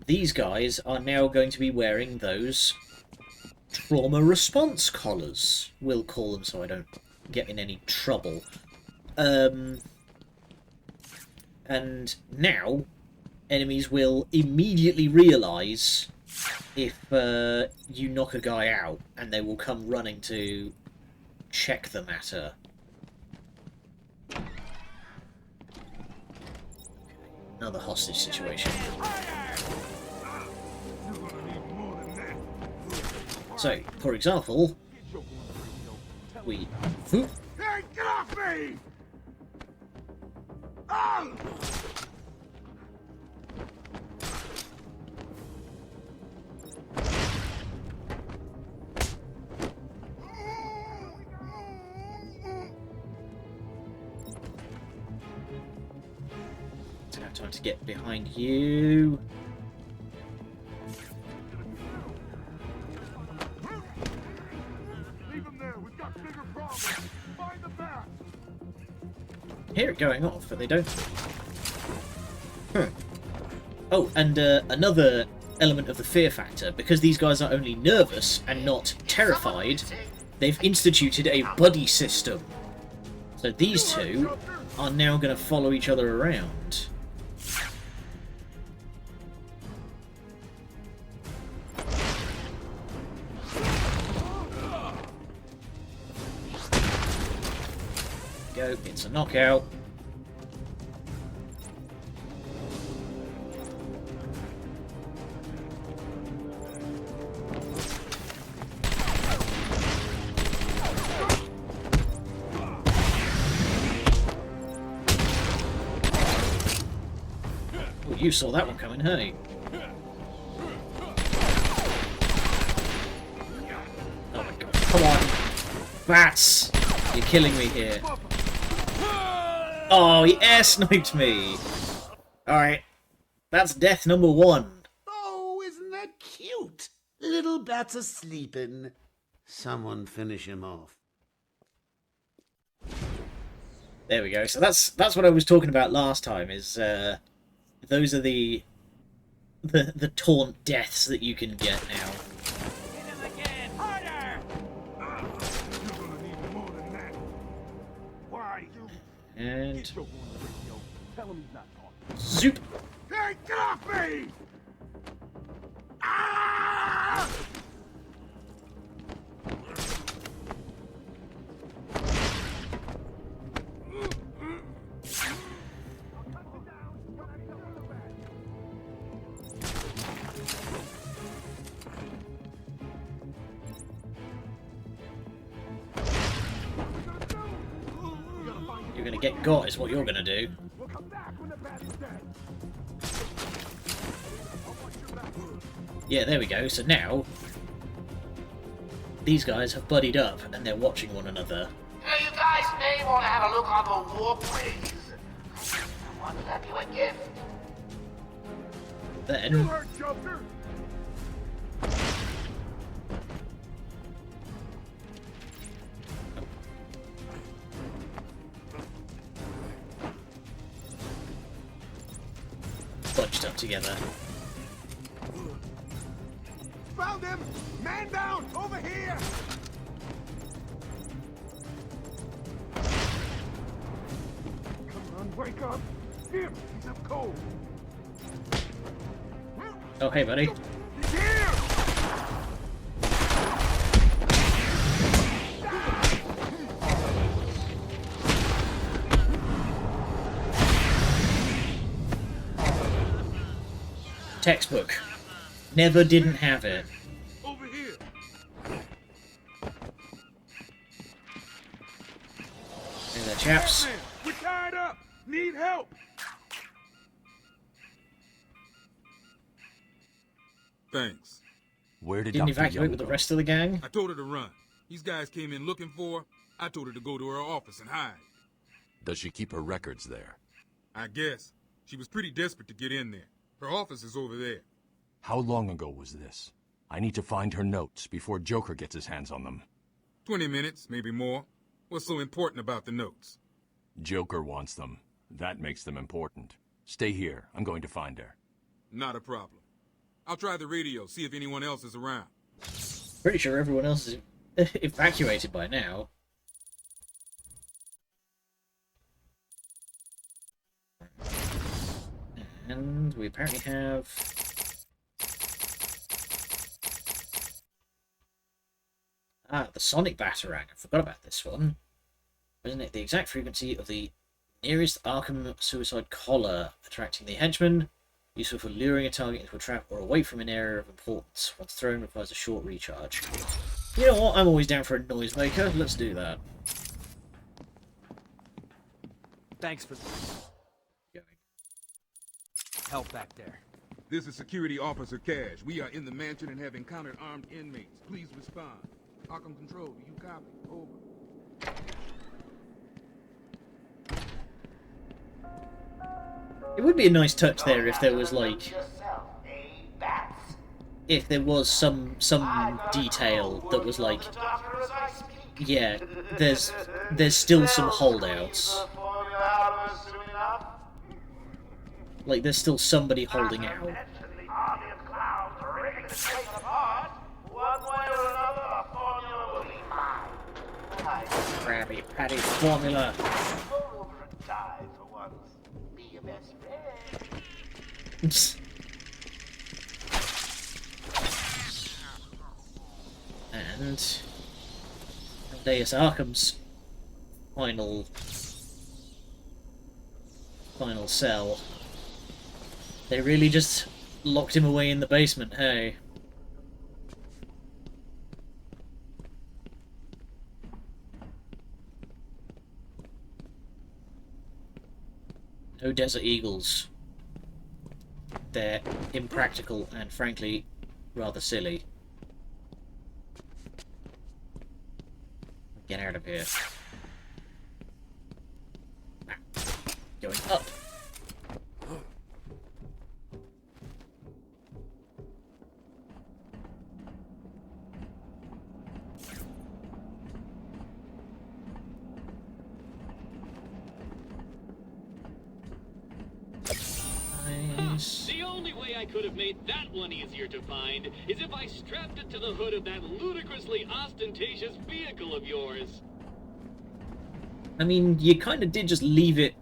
These guys are now going to be wearing those trauma response collars, we'll call them, so I don't get in any trouble. And now enemies will immediately realise if you knock a guy out, and they will come running to check the matter. Another hostage situation. So, for example, we... Hey, get off me! Oh! Don't have time to get behind you. Leave him there. We've got bigger problems. Find the bat. Hear it going off, but they don't. Oh, and another element of the fear factor, because these guys are only nervous and not terrified, they've instituted a buddy system. So these two are now going to follow each other around. Go, it's a knockout. Oh, you saw that one coming, hey? Oh my god, come on! Bats! You're killing me here. Oh, he air sniped me! Alright, that's death number 1. Oh, isn't that cute? Little bats are sleeping. Someone finish him off. There we go. So that's what I was talking about last time. Is those are the taunt deaths that you can get now. And zoop. Hey, get off me! Ah! You're gonna get got, is what you're gonna do. Yeah, there we go. So now, these guys have buddied up and they're watching one another. Hey, you guys may want to have a look on the warplanes. I want to have you a gift. Then... You heard, Joker! bunched up together. Found him! Man down! Over here! Come on, wake up! Him! He's up cold! Oh, hey, buddy. He's here! Textbook. Never didn't have it. Over here! Hey there, chaps. Batman, we're tied up! Need help! Thanks. Where did Didn't Dr. evacuate Young with the go? rest of the gang? I told her to run. These guys came in looking for her. I told her to go to her office and hide. Does she keep her records there? I guess. She was pretty desperate to get in there. Her office is over there. How long ago was this? I need to find her notes before Joker gets his hands on them. 20 minutes, maybe more. What's so important about the notes? Joker wants them. That makes them important. Stay here. I'm going to find her. Not a problem. I'll try the radio, see if anyone else is around. Pretty sure everyone else is evacuated by now. And we apparently have... Ah, the sonic batarang. I forgot about this one. Isn't it the exact frequency of the nearest Arkham suicide collar, attracting the henchman, useful for luring a target into a trap or away from an area of importance. Once thrown, requires a short recharge. You know what? I'm always down for a noisemaker. Let's do that. Thanks for help back there. This is Security Officer Cash. We are in the mansion and have encountered armed inmates. Please respond. Arkham Control, do you copy? Over. It would be a nice touch there if there was, like... If there was some detail that was like... Yeah, there's still some holdouts. Like, there's still somebody holding out. Krabby Patty formula. And Deus Arkham's final cell. They really just locked him away in the basement, hey? No Desert Eagles. They're impractical and, frankly, rather silly. Get out of here. Going up. The only way I could have made that one easier to find is if I strapped it to the hood of that ludicrously ostentatious vehicle of yours. I mean, you kind of did just leave it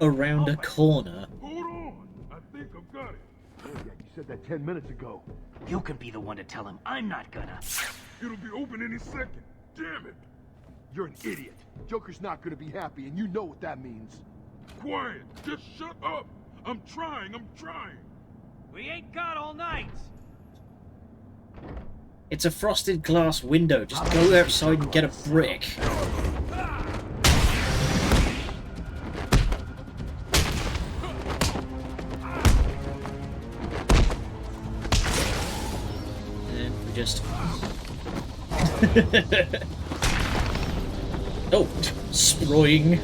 around a corner. Hold on! I think I've got it. Yeah, you said that 10 minutes ago. You can be the one to tell him. I'm not gonna. It'll be open any second. Damn it! You're an idiot. Joker's not gonna be happy, and you know what that means. Quiet! Just shut up! I'm trying! We ain't got all night! It's a frosted glass window. Just go outside and get a brick. Oh, sproing.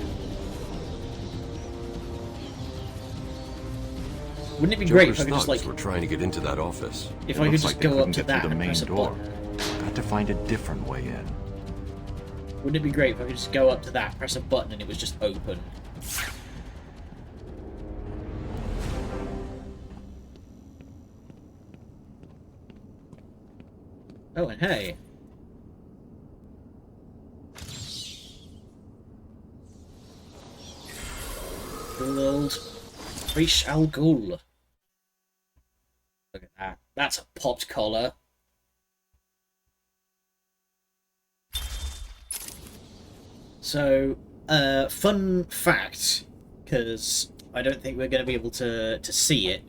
Wouldn't it be great if I could just like? We're trying to get into that office. If I could just go up to that the and main press a door. button. Got to find a different way in. Wouldn't it be great if I could just go up to that, press a button, and it was just open? Oh, and hey. Good old Rish Al Ghul. Look at that. That's a popped collar. So, fun fact, because I don't think we're going to be able to see it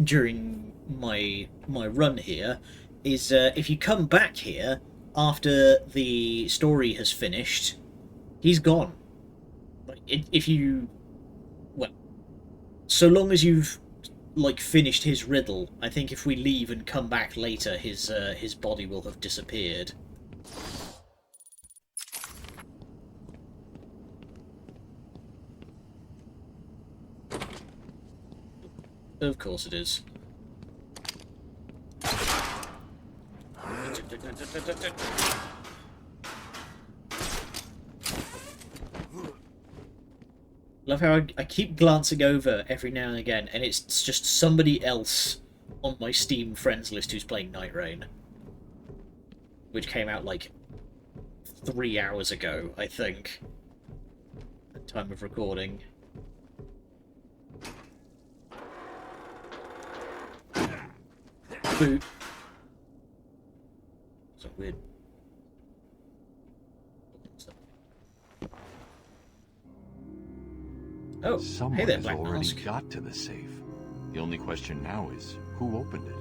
during my run here, is if you come back here after the story has finished, he's gone. Like, if you... Well, so long as you've, like, finished his riddle, I think if we leave and come back later, his body will have disappeared. Of course it is. Love how I keep glancing over every now and again, and it's just somebody else on my Steam friends list who's playing Night Rain. Which came out like 3 hours ago, I think. At time of recording. Boot. So weird. Oh, someone hey there, has Black already Mask. got to the safe. The only question now is, who opened it?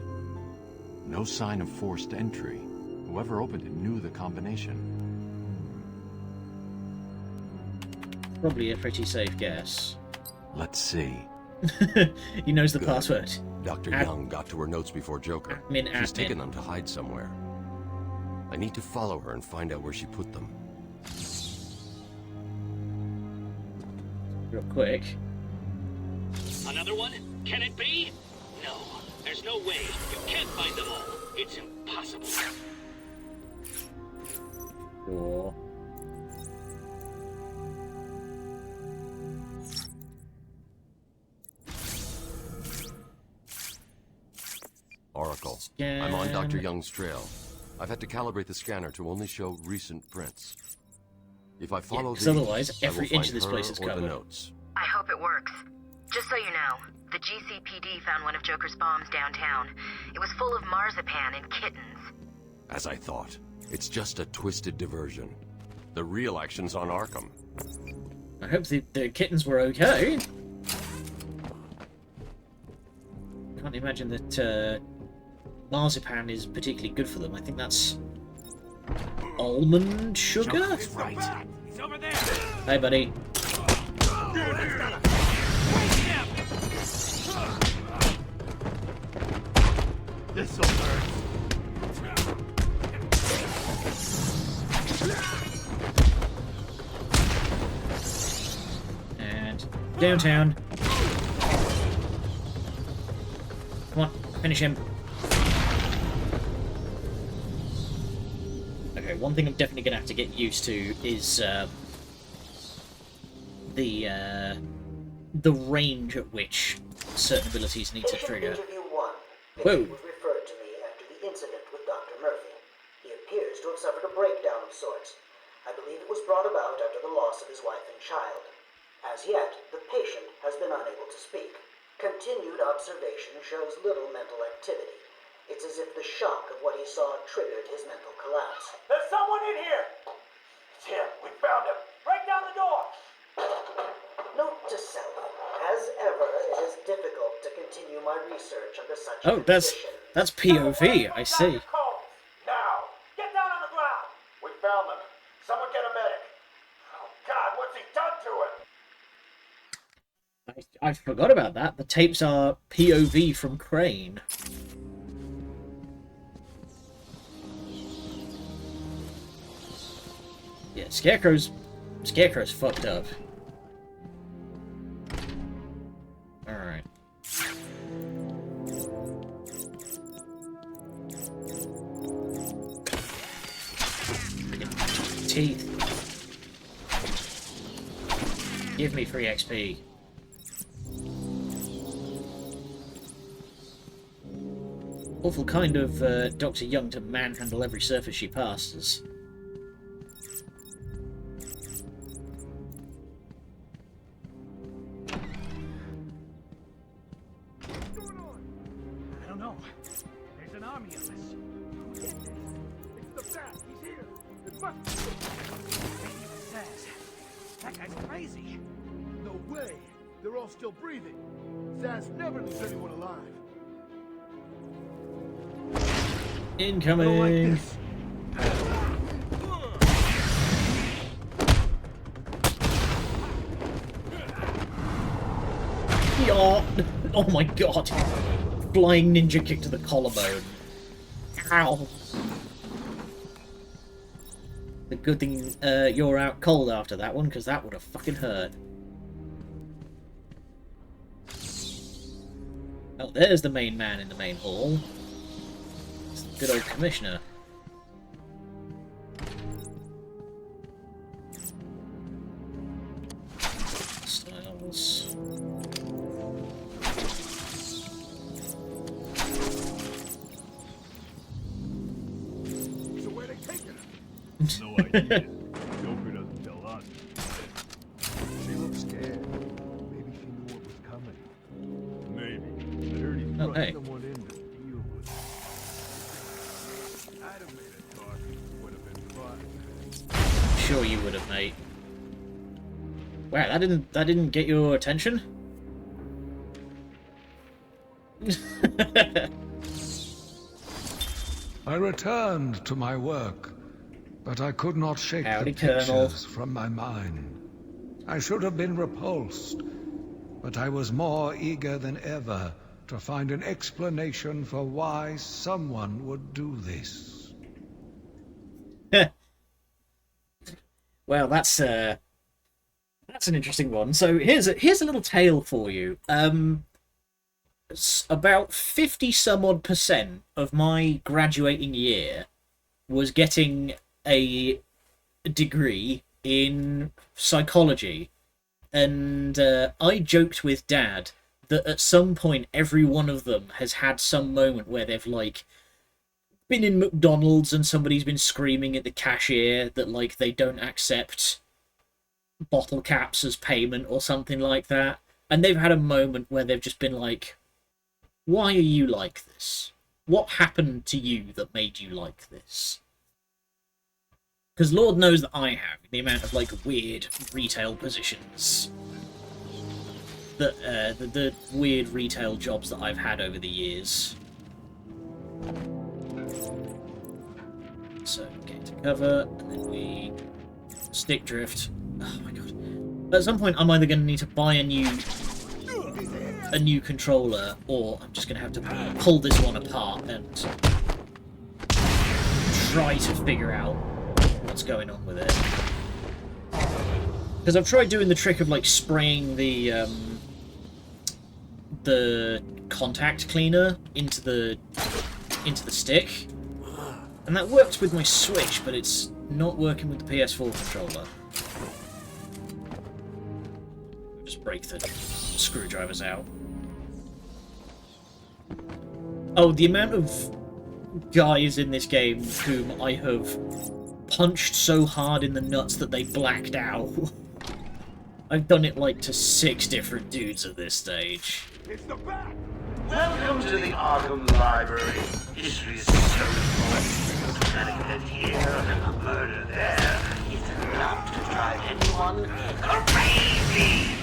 No sign of forced entry. Whoever opened it knew the combination. Probably a pretty safe guess. Let's see. He knows the Good. password. Dr. Young got to her notes before Joker. She's taken them to hide somewhere. I need to follow her and find out where she put them. Real quick. Another one? Can it be? No, there's no way. You can't find them all. It's impossible. Sure. Oracle. I'm on Dr. Young's trail. I've had to calibrate the scanner to only show recent prints. If I follow these, otherwise, I every will inch find of this her place is or the covered. notes. I hope it works. Just so you know, the GCPD found one of Joker's bombs downtown. It was full of marzipan and kittens. As I thought, it's just a twisted diversion. The real action's on Arkham. I hope the kittens were okay. Can't imagine that marzipan is particularly good for them. I think that's almond sugar? Right. He's over there. Hey, buddy. This'll hurt. And downtown. Come on, finish him. Okay, one thing I'm definitely going to have to get used to is the range at which certain abilities need to trigger. Interview 1. Whoa. Was referred to me after the incident with Dr. Murphy. He appears to have suffered a breakdown of sorts. I believe it was brought about after the loss of his wife and child. As yet, the patient has been unable to speak. Continued observation shows little mental activity. It's as if the shock of what he saw triggered his mental collapse. There's someone in here! It's him. We found him. Break down the door! Note to self. As ever, it is difficult to continue my research under such Oh, that's POV, I see. Now, get down on the ground! We found them. Someone get a medic. Oh, God, what's he done to him? I forgot about that. The tapes are POV from Crane. Yeah, Scarecrow's fucked up. Alright. Teeth. Give me free XP. Awful kind of Dr. Young to manhandle every surface she passes. I don't know. There's an army of us. Who did this? It's the Bat. He's here. It must be. Maybe it was Zaz. That guy's crazy. No way. They're all still breathing. Zaz never leaves anyone alive. Incoming! Yeah. Oh my god! Flying ninja kick to the collarbone. Ow! The good thing you're out cold after that one, because that would have fucking hurt. Oh, there's the main man in the main hall. It's the good old commissioner. Styles. So where they taking her? No idea. Joker doesn't tell us. She looks scared. Maybe she knew what was coming. Maybe. I heard he's Oh, brought hey. someone in to deal with it. I'd have made a talk. Would have been fun. Sure you would have, mate. Wow, that didn't get your attention? I returned to my work, but I could not shake Howdy, the Colonel. pictures from my mind. I should have been repulsed, but I was more eager than ever to find an explanation for why someone would do this. Well, that's an interesting one. So here's a little tale for you. About 50 some odd % of my graduating year was getting a degree in psychology, and I joked with Dad that at some point every one of them has had some moment where they've like been in McDonald's and somebody's been screaming at the cashier that like they don't accept bottle caps as payment or something like that, and they've had a moment where they've just been like, why are you like this? What happened to you that made you like this? Because Lord knows that I have the amount of like weird retail positions that the weird retail jobs that I've had over the years. So get to cover, and then we stick drift. Oh my god! At some point, I'm either going to need to buy a new controller, or I'm just going to have to pull this one apart and try to figure out what's going on with it. Because I've tried doing the trick of like spraying the contact cleaner into the stick, and that works with my Switch, but it's not working with the PS4 controller. Just break the screwdrivers out. Oh, the amount of guys in this game whom I have punched so hard in the nuts that they blacked out. I've done it like to 6 different dudes at this stage. It's the Bat! Welcome to the Arkham Library. History is so important. An event here, a murder there. It's enough to drive anyone crazy!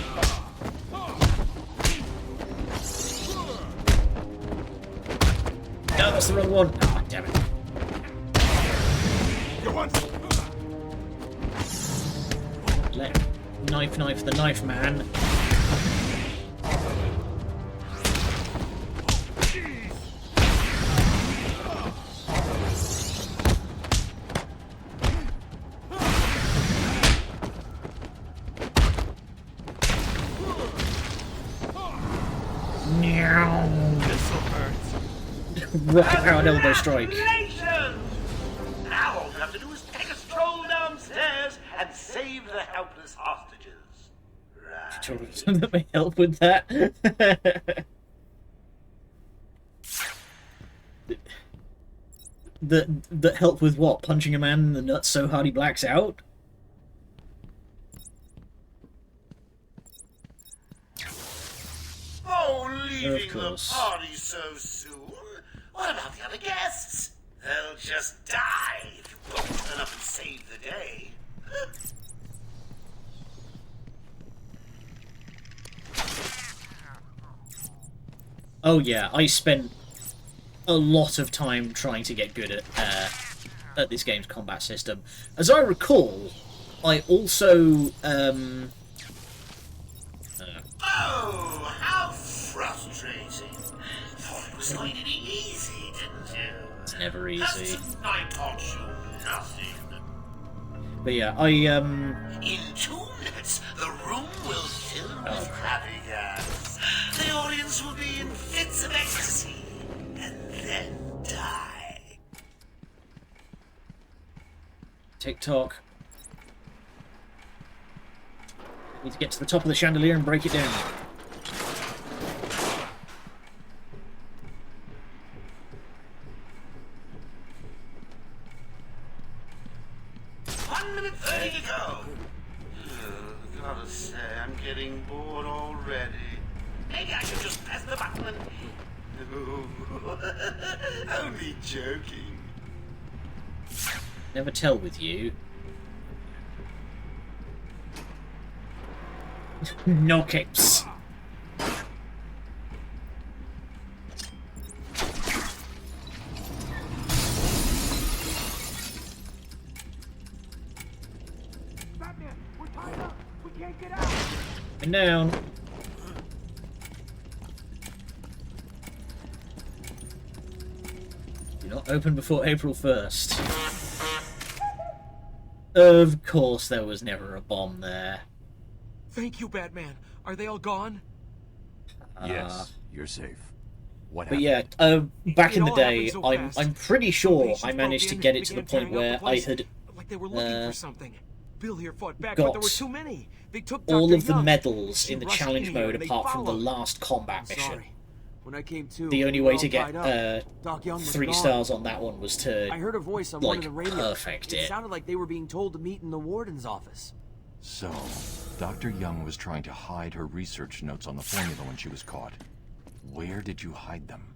No, that's the wrong one. Ah, damn it. Let knife the knife man. This'll hurt. Rocket powered elbow strike. Congratulations! Now all you have to do is take a stroll downstairs and save the helpless hostages. Right. Let me help with that. That help with what? Punching a man in the nuts so hard he blacks out? Oh, leaving the course. party so soon? What about the other guests? They'll just die if you won't turn up and save the day. Oh yeah, I spent a lot of time trying to get good at this game's combat system. As I recall, I also Oh, how frustrating. Thought it was going to be easy, didn't you? It's never easy. I taught you nothing. But yeah, In 2 minutes, the room will fill with crappy gas. The audience will be in fits of ecstasy, and then die. TikTok. Need to get to the top of the chandelier and break it down. Minute 30 to go. Gotta say, I'm getting bored already. Maybe I should just press the button and... No, only joking. Never tell with you. No capes. Batman, we're tied up. We can't get out. And down. You're not open before April 1st. Of course there was never a bomb there. Thank you, Batman. Are they all gone? Yes, you're safe. What But happened? yeah, back in It the all day, happened so fast. I'm pretty sure Patients I managed to broke get in, it to the began point tearing where up the I place, had like they were looking for something. Bill here fought back, got but there were too many. They took all Dr. of the Young. medals She in the rushed challenge in here mode and they apart from the followed. last combat I'm mission. sorry. When I came to, The only we were way all to get tied up. Doc Young was 3 gone. stars on that one was to I heard a voice on one of like the radios. perfect It it. sounded like they were being told to meet in the warden's office. So, Dr. Young was trying to hide her research notes on the formula when she was caught. Where did you hide them?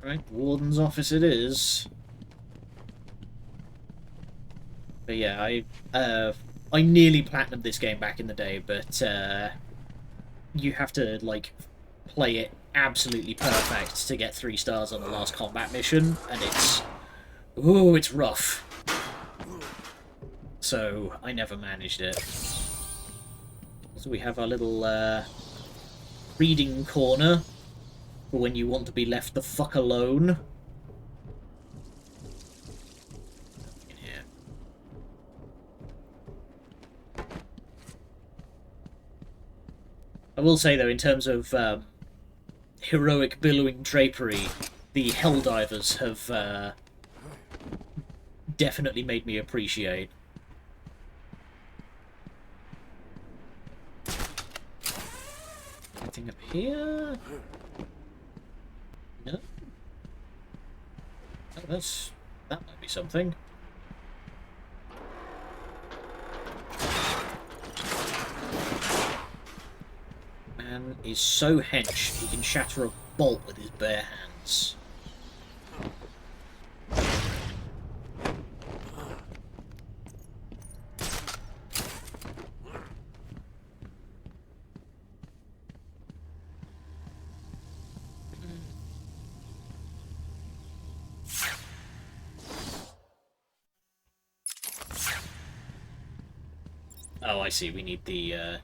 Right, warden's office it is. But yeah, I nearly platinumed this game back in the day, but you have to like play it absolutely perfect to get 3 stars on the last combat mission, and it's rough. So I never managed it. So we have our little reading corner for when you want to be left the fuck alone. In here. I will say though, in terms of heroic billowing drapery, the Helldivers have definitely made me appreciate. Anything up here? No? Oh, that might be something. Man is so hench he can shatter a bolt with his bare hands. Oh, I see. We need the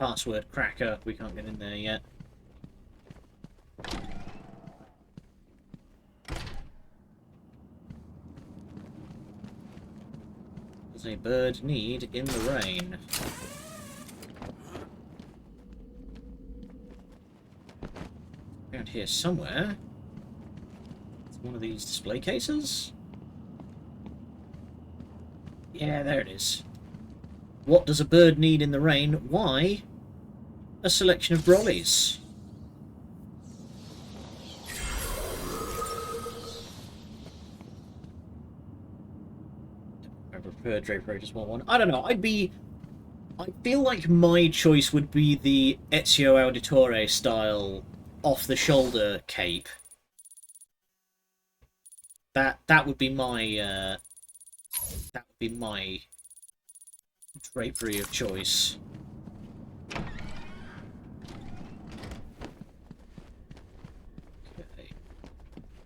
password cracker. We can't get in there yet. Does a bird need in the rain? here somewhere. It's one of these display cases? Yeah, there it is. What does a bird need in the rain? Why? A selection of brollies. I prefer Draper just one. I don't know. I feel like my choice would be the Ezio Auditore style off-the-shoulder cape. That would be my drapery of choice. Okay.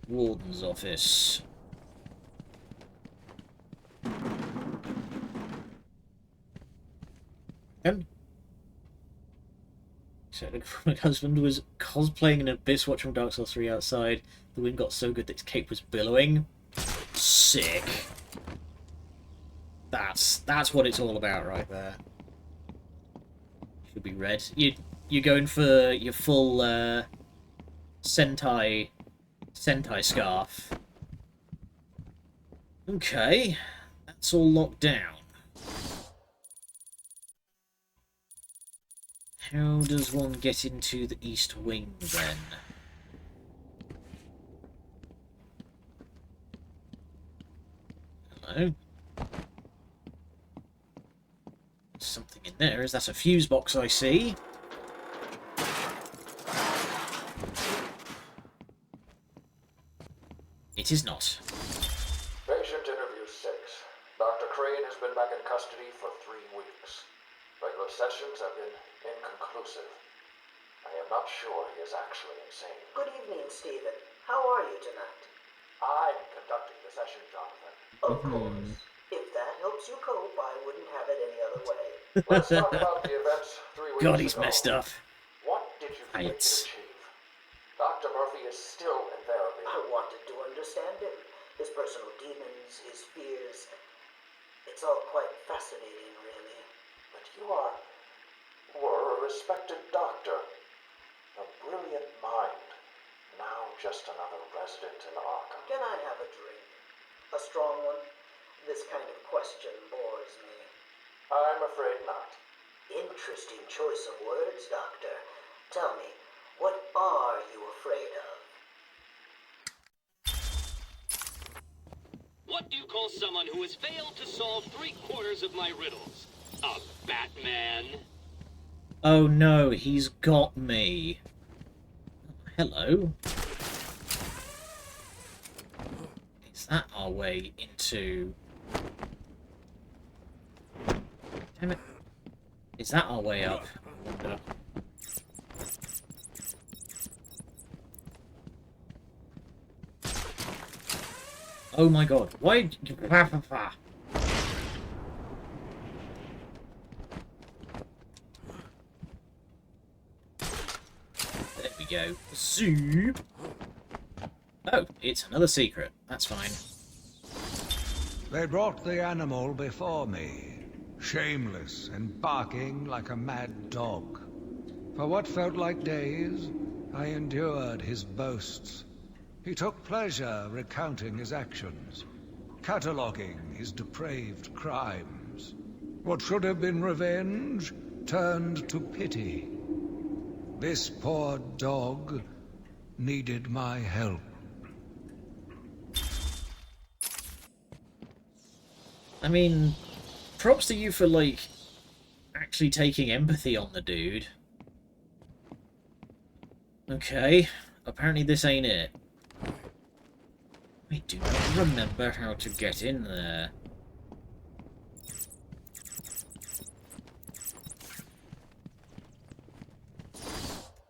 Warden's office. So my husband was cosplaying an Abyss Watch from Dark Souls 3 outside. The wind got so good that his cape was billowing. Sick. That's what it's all about right there. Should be red. You're going for your full Sentai scarf. Okay, that's all locked down. How does one get into the East Wing, then? Hello? Something in there. Is that a fuse box I see? It is not. Patient interview 6. Dr. Crane has been back in custody for 3 weeks. Regular sessions have been inconclusive. I am not sure he is actually insane. Good evening, Stephen. How are you tonight? I'm conducting the session, Jonathan. Of course. If that helps you cope, I wouldn't have it any other way. Let's talk about the events 3 weeks God, he's ago. messed up. What did you think you'd achieve? Dr. Murphy is still in therapy. I wanted to understand him. His personal demons, his fears. It's all quite fascinating, really. But you were a respected doctor. A brilliant mind. Now just another resident in Arkham. Can I have a drink? A strong one? This kind of question bores me. I'm afraid not. Interesting choice of words, Doctor. Tell me, what are you afraid of? What do you call someone who has failed to solve 3/4 of my riddles? A Batman? Oh no, he's got me. Hello. Is that our way into... Damn it. Is that our way up? Oh my god, why... There we go. Zoop! Oh, it's another secret. That's fine. They brought the animal before me, shameless and barking like a mad dog. For what felt like days, I endured his boasts. He took pleasure recounting his actions, cataloguing his depraved crimes. What should have been revenge turned to pity. This poor dog needed my help. I mean, props to you for, like, actually taking empathy on the dude. Okay, apparently this ain't it. I do not remember how to get in there.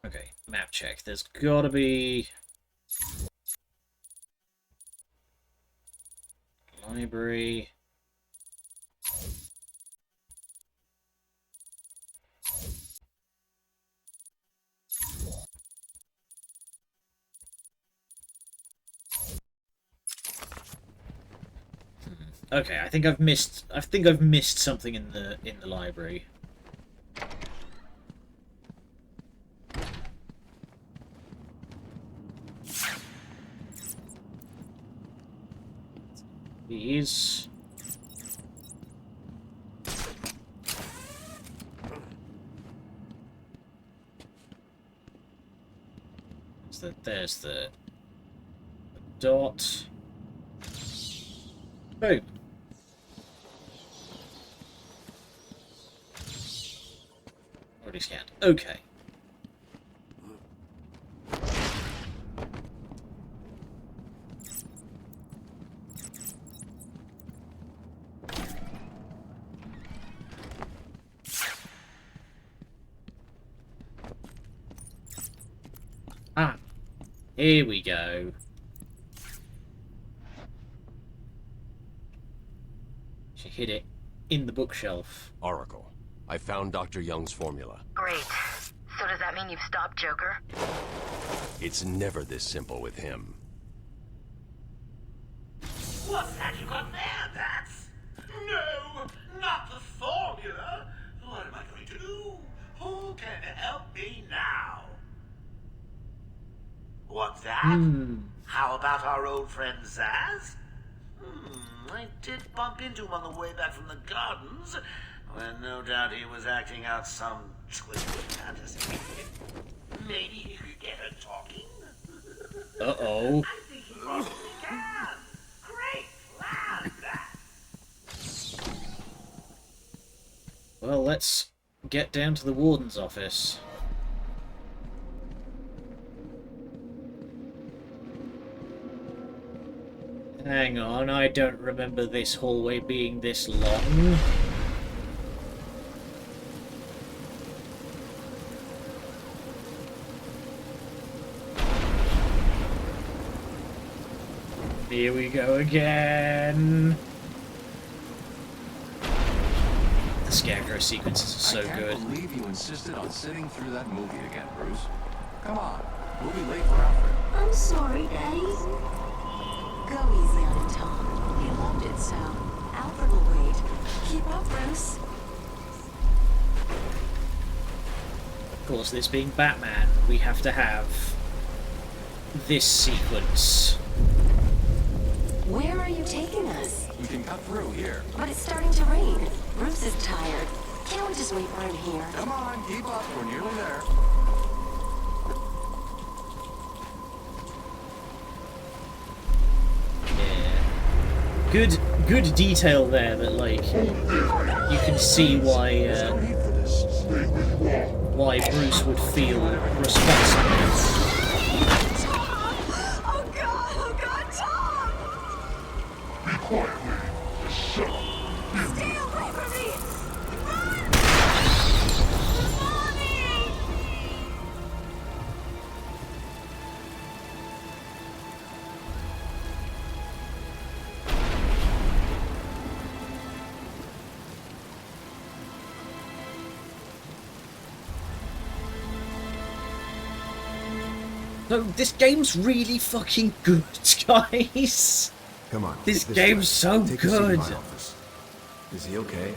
Okay, map check. There's gotta be... Library... Okay, I think I've missed something in the library. Please. There's the dot. Boom. Already scanned. Okay. Ah. Here we go. She hid it in the bookshelf. Oracle, I found Dr. Young's formula. Great. So does that mean you've stopped Joker? It's never this simple with him. What's that you got there, Bats? No, not the formula. What am I going to do? Who can help me now? What's that? How about our old friend Zaz? I did bump into him on the way back from the gardens, when no doubt he was acting out some twisted fantasy. Maybe he could get her talking? Uh-oh. I think he possibly can. Great plan, Bats. Well, let's get down to the warden's office. Hang on, I don't remember this hallway being this long. Here we go again. The Scarecrow sequences are so I can't good. believe you insisted on sitting through that movie again, Bruce. Come on, we'll be late for Alfred. I'm sorry, Daddy. Go easy on him, Tom. He loved it so. Alfred will wait. Keep up, Bruce. Of course, this being Batman, we have to have this sequence. Where are you taking us? We can cut through here. But it's starting to rain. Bruce is tired. Can't we just wait for him here? Come on, keep up. We're nearly there. Good detail there that, like, you can see why Bruce would feel responsible. Oh God, Tom! Be quiet, lady. Shut up. Stay away from me! No, this game's really fucking good, guys. Come on. This game's so Take a seat in good. my office. Is he okay?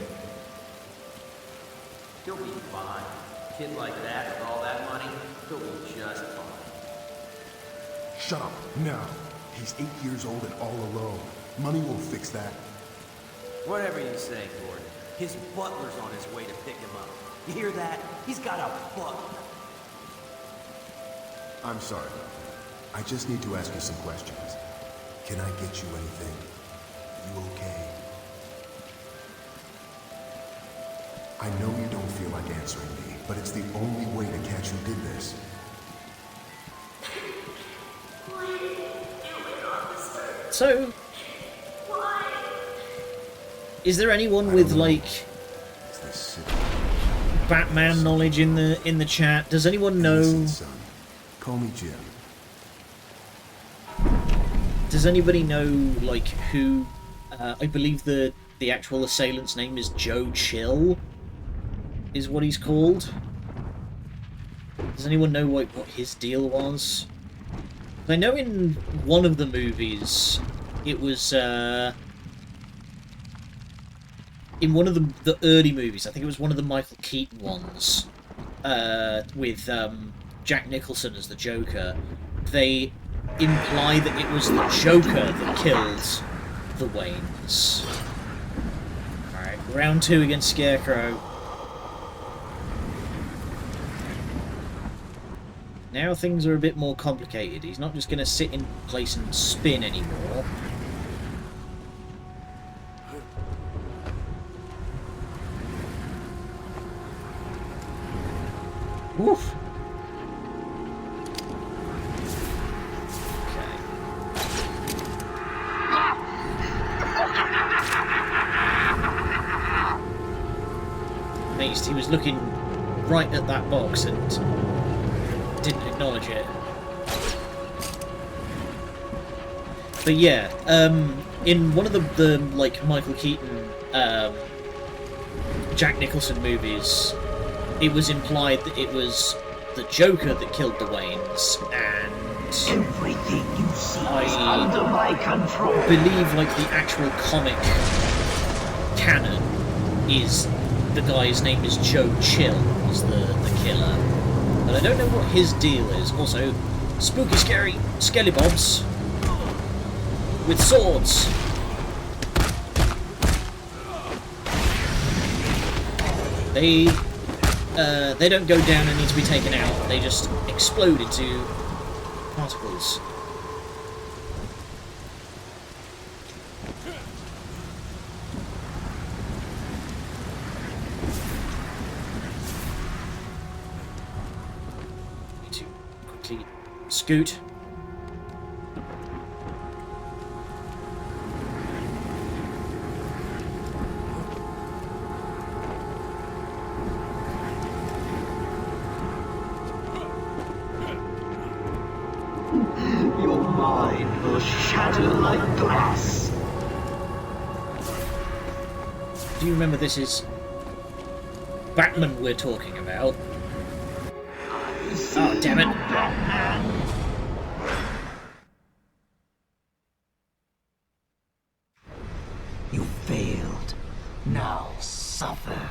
He'll be fine. A kid like that with all that money, he'll be just fine. Shut up, now. He's 8 years old and all alone. Money will fix that. Whatever you say, Gordon. His butler's on his way to pick him up. You hear that? He's got a butler. I'm sorry. I just need to ask you some questions. Can I get you anything? You okay? I know you don't feel like answering me, but it's the only way to catch who did this. So, is there anyone with like Batman knowledge in the chat? Does anyone know? Listen, son. Call me Jim. Does anybody know like who? I believe the actual assailant's name is Joe Chill. Is what he's called. Does anyone know what his deal was? I know in one of the movies, it was in one of the early movies. I think it was one of the Michael Keaton ones with Jack Nicholson as the Joker. They imply that it was the Joker that killed the Waynes. Alright, round 2 against Scarecrow. Now things are a bit more complicated. He's not just going to sit in place and spin anymore. Woof! Amazed he was looking right at that box and didn't acknowledge it. But yeah, in one of the like Michael Keaton, Jack Nicholson movies, it was implied that it was the Joker that killed the Waynes, and everything you see is under my control. Believe like the actual comic canon is the guy's name is Joe Chill, is the killer. But I don't know what his deal is. Also, spooky, scary skellybobs with swords. They don't go down and need to be taken out. They just explode into particles. Need to quickly scoot. Your mind will shatter like glass. Do you remember this is Batman we're talking about? Oh, damn it. Batman. You failed. Now suffer.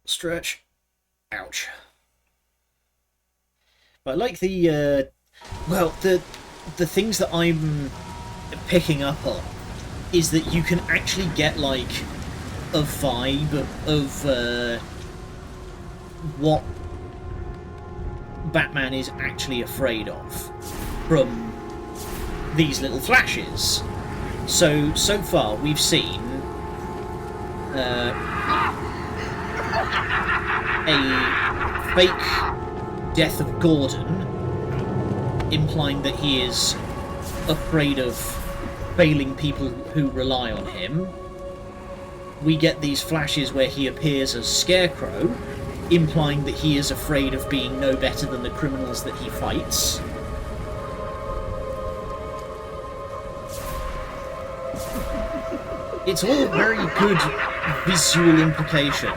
Stretch. Ouch. But I like the, well, the things that I'm picking up on is that you can actually get, like, a vibe of, what Batman is actually afraid of from these little flashes. So far we've seen, a fake death of Gordon, implying that he is afraid of failing people who rely on him. We get these flashes where he appears as Scarecrow, implying that he is afraid of being no better than the criminals that he fights. It's all very good visual implication.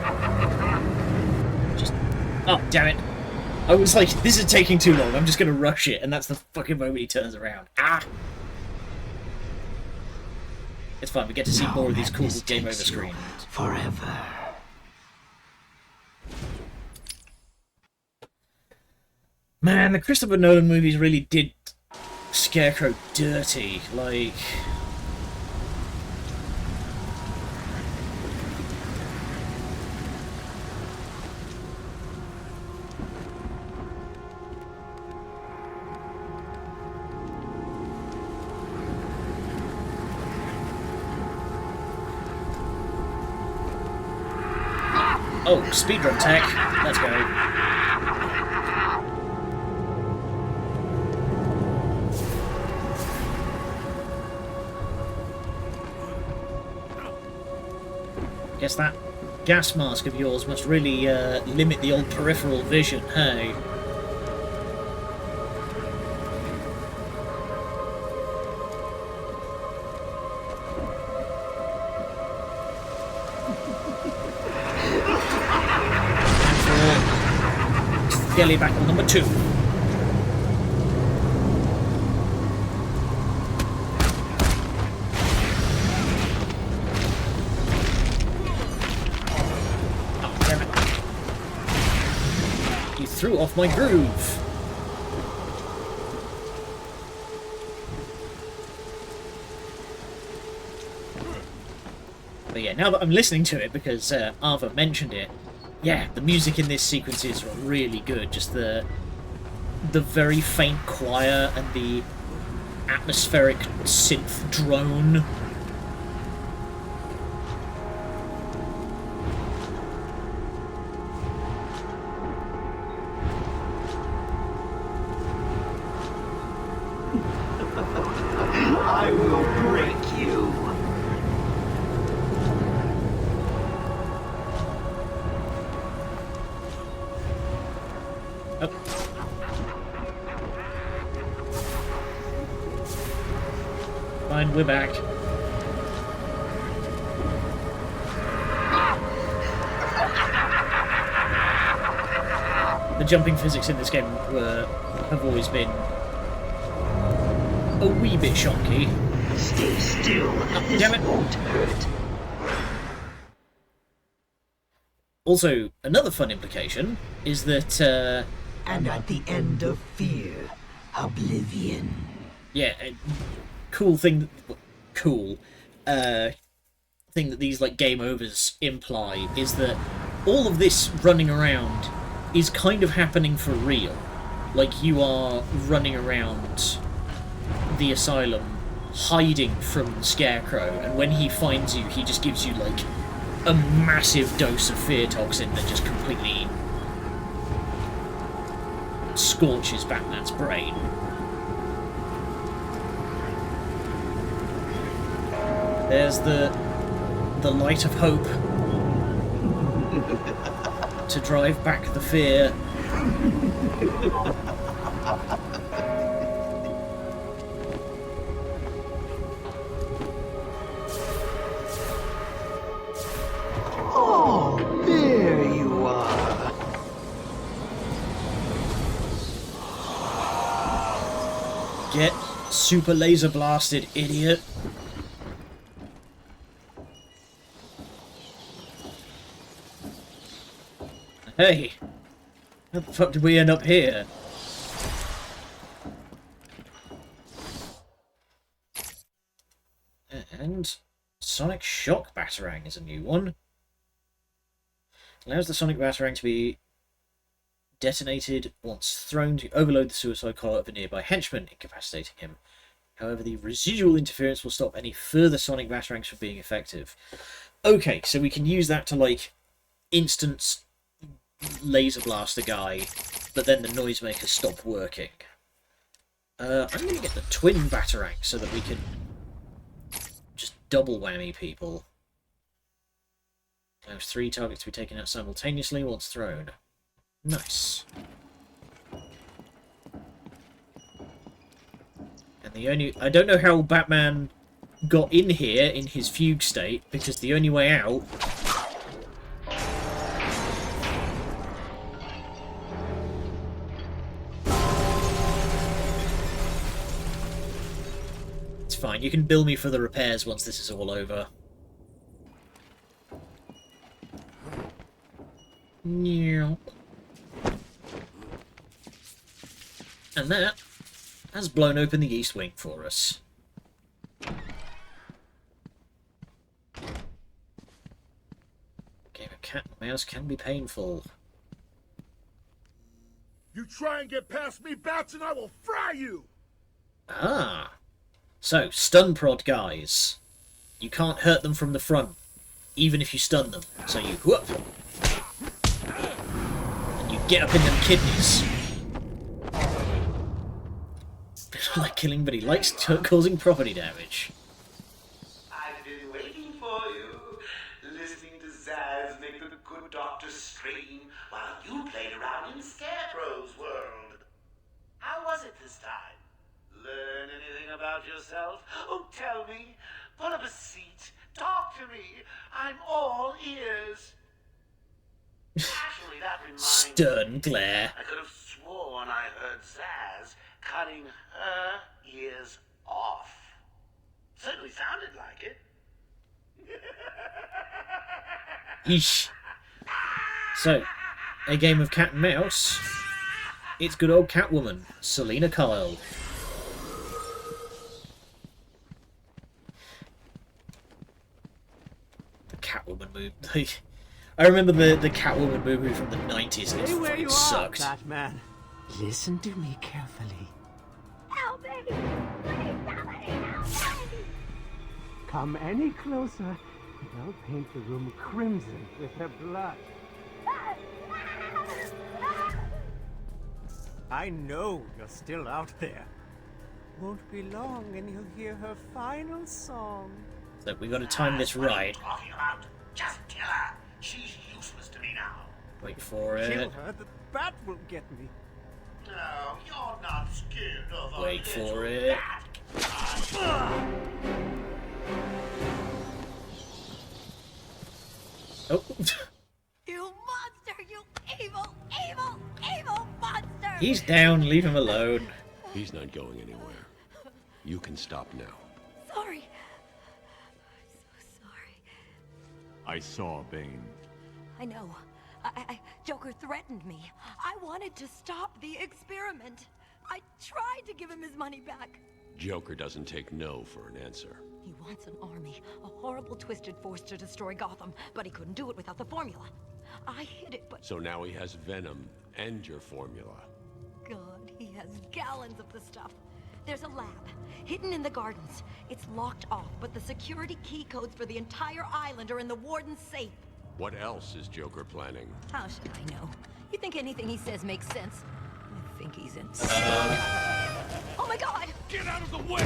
Oh, damn it. I was like, this is taking too long, I'm just gonna rush it, and that's the fucking moment he turns around. Ah! It's fine, we get to see more of these cool game over screens. Forever. Man, the Christopher Nolan movies really did Scarecrow dirty, like... Oh, speedrun tech. Let's go. Guess that gas mask of yours must really limit the old peripheral vision, hey? Skelly battle number 2. Oh, damn it. You threw off my groove. But yeah, now that I'm listening to it, because Ava mentioned it, yeah, the music in this sequence is really good. Just the very faint choir and the atmospheric synth drone. I will break you. Oh. Fine, we're back. The jumping physics in this game have always been a wee bit shonky. Stay still. Damn it. Won't hurt. Also, another fun implication is that And at the end of fear, oblivion. yeah, a cool thing thing that these like game overs imply is that all of this running around is kind of happening for real. Like, you are running around the asylum hiding from the Scarecrow, and when he finds you, he just gives you like a massive dose of fear toxin that just completely scorches Batman's brain. There's the light of hope to drive back the fear. Oh, there you are. Get super laser blasted, idiot. Hey, how the fuck did we end up here? And Sonic Shock Batarang is a new one. Allows the Sonic Batarang to be detonated once thrown to overload the suicide collar of a nearby henchman, incapacitating him. However, the residual interference will stop any further Sonic Batarangs from being effective. Okay, so we can use that to, like, instance laser blast a guy, but then the noisemakers stop working. I'm going to get the twin Batarang so that we can just double whammy people. Allows 3 targets to be taken out simultaneously once thrown. Nice. And the only... I don't know how Batman got in here in his fugue state, because the only way out... It's fine, you can bill me for the repairs once this is all over. And that has blown open the east wing for us. Game of cat and mouse can be painful. You try and get past me, Bats, and I will fry you! Ah. So, stun prod guys. You can't hurt them from the front, even if you stun them. So you whoop. And you get up in them kidneys. I like killing, but he likes causing property damage. I've been waiting for you, listening to Zaz make the good doctor scream while you played around in Scarecrow's world. How was it this time? Learn anything about yourself? Oh, tell me. Pull up a seat. Talk to me. I'm all ears. Actually, that reminds Stern glare. I could have sworn I heard Zaz cutting her ears off. Certainly sounded like it. Yeesh. So, a game of cat and mouse. It's good old Catwoman, Selena Kyle. Catwoman movie. I remember the Catwoman movie from the 90s and it Stay where fucking you sucked. are, Batman. Listen to me carefully. Help me! Please, somebody help me! Come any closer, and I'll paint the room crimson with her blood. I know you're still out there. Won't be long and you'll hear her final song. So we got to time this right. Talking about? Just kill her. She's useless to me now. Wait for Kill it. her, the bat will get me. No, you're not scared of a Wait for little it. bat. Oh. You monster! You evil, evil, evil monster! He's down. Leave him alone. He's not going anywhere. You can stop now. Sorry. I'm so sorry. I saw Bane. I know. Joker threatened me. I wanted to stop the experiment. I tried to give him his money back. Joker doesn't take no for an answer. He wants an army, a horrible twisted force to destroy Gotham, but he couldn't do it without the formula. I hid it, but... So now he has Venom and your formula. God, he has gallons of the stuff. There's a lab, hidden in the gardens. It's locked off, but the security key codes for the entire island are in the warden's safe. What else is Joker planning? How should I know? You think anything he says makes sense? I think he's insane. Oh my God! Get out of the way!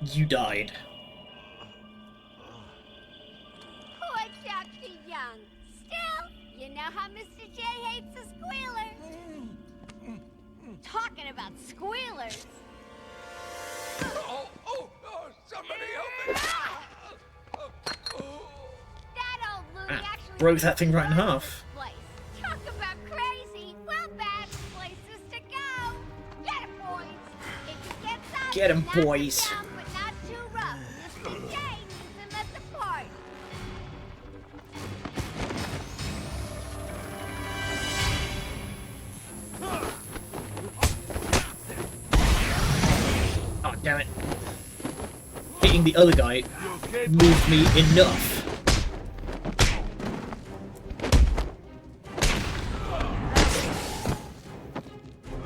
You died. Poor Dr. Young. Still, you know how Mr. J hates a squealer. Talking about squealers. Oh, somebody help me! That old loony actually Broke that thing right in half. place. Talk about crazy. Well, bad places to go. Get 'em, boys. If you get some, Get 'em, knock 'em boys. down, but not too rough. Mr. J needs them at the party. Oh, damn it. Hitting the other guy moved me enough.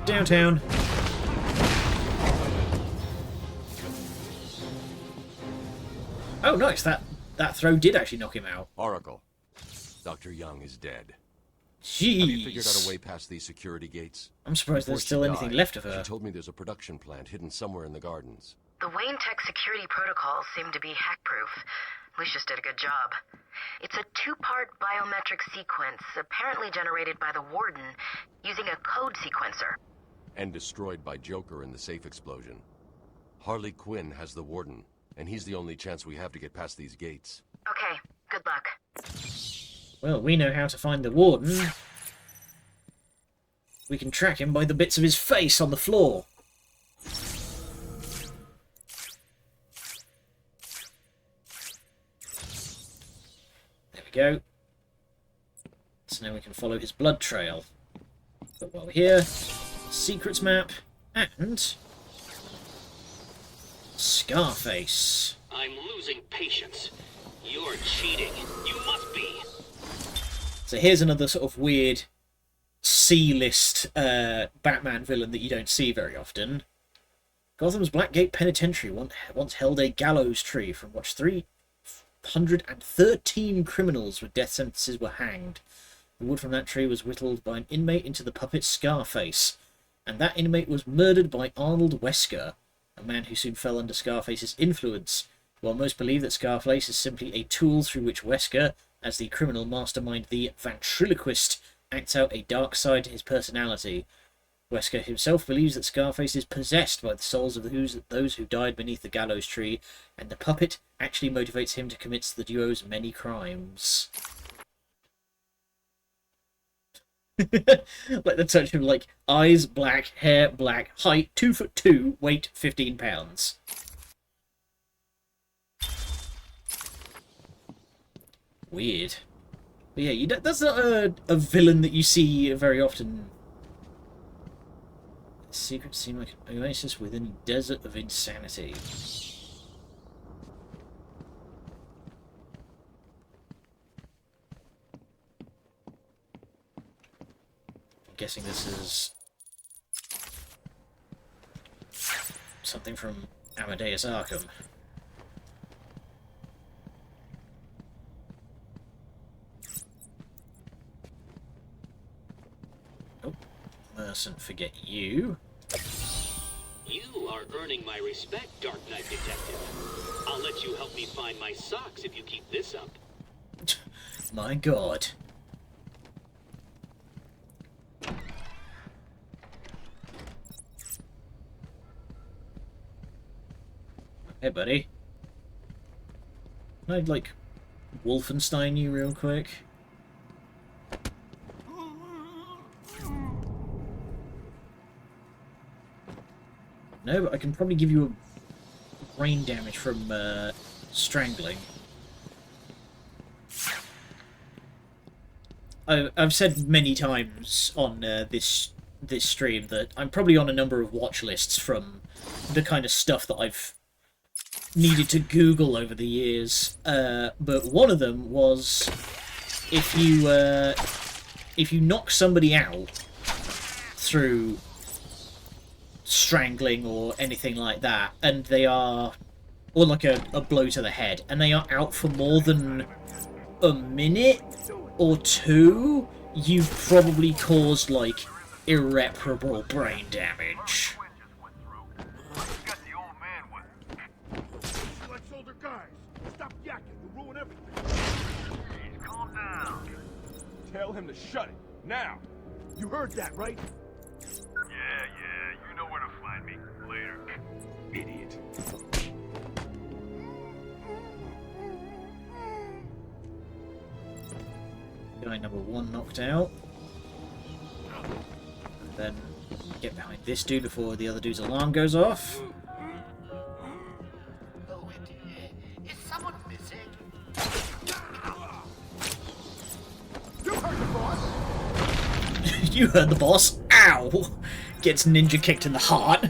Downtown. Oh, nice. That throw did actually knock him out. Oracle. Dr. Young is dead. Jeez. Have you figured out a way past these security gates? I'm surprised there's Before still she anything died, left of her. She told me there's a production plant hidden somewhere in the gardens. The Wayne Tech security protocols seem to be hack-proof. Lucius did a good job. It's a two-part biometric sequence, apparently generated by the Warden, using a code sequencer. And destroyed by Joker in the safe explosion. Harley Quinn has the Warden, and he's the only chance we have to get past these gates. Okay, good luck. Well, we know how to find the Warden. We can track him by the bits of his face on the floor. There we go. So now we can follow his blood trail. But while we're here, secrets map and Scarface. I'm losing patience. You're cheating. You must be. So here's another sort of weird C-list Batman villain that you don't see very often. Gotham's Blackgate Penitentiary once held a gallows tree from which 313 criminals with death sentences were hanged. The wood from that tree was whittled by an inmate into the puppet Scarface, and that inmate was murdered by Arnold Wesker, a man who soon fell under Scarface's influence. While most believe that Scarface is simply a tool through which Wesker, as the criminal mastermind the ventriloquist, acts out a dark side to his personality. Wesker himself believes that Scarface is possessed by the souls of those who died beneath the gallows tree, and the puppet actually motivates him to commit the duo's many crimes. Like the touch of like eyes black, hair black, height 2'2", weight 15 pounds. Weird. But yeah, that's not a villain that you see very often. Secret seem like an oasis within a desert of insanity. I'm guessing this is something from Amadeus Arkham. Oh, mustn't forget you. You are earning my respect, Dark Knight Detective. I'll let you help me find my socks if you keep this up. My God. Hey, buddy. Can I, like, Wolfenstein you real quick? No, but I can probably give you a brain damage from strangling. I've said many times on this stream that I'm probably on a number of watch lists from the kind of stuff that I've needed to Google over the years. But one of them was if you knock somebody out through strangling or anything like that, and they are, or like a blow to the head, and they are out for more than a minute or two, you've probably caused, like, irreparable brain damage. Stop yakking, you ruin everything. Calm down. Tell him to shut it, now. You heard that, right? Yeah, you know where to find me. Later. Idiot. Guy number one knocked out. And then get behind this dude before the other dude's alarm goes off. Is someone missing? You heard the boss! You heard the boss. Ow! Gets ninja kicked in the heart.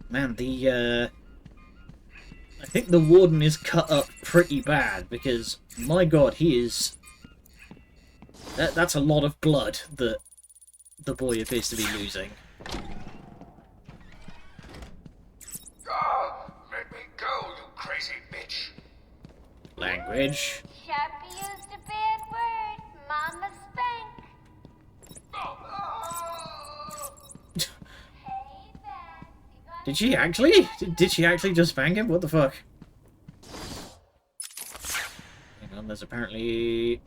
Man, I think the warden is cut up pretty bad, because, my God, he is... That's a lot of blood that the boy appears to be losing. Let me go, you crazy bitch. Language. Sharpie used a bad word. Mama spank. Did she actually? Did she actually just spank him? What the fuck? Hang on, there's apparently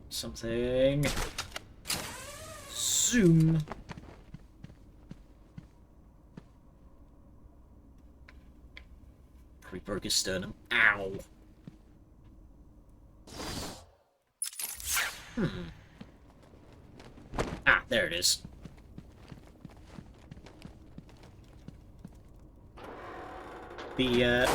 something. Zoom. Probably broke his sternum. Ow. Ah, there it is. The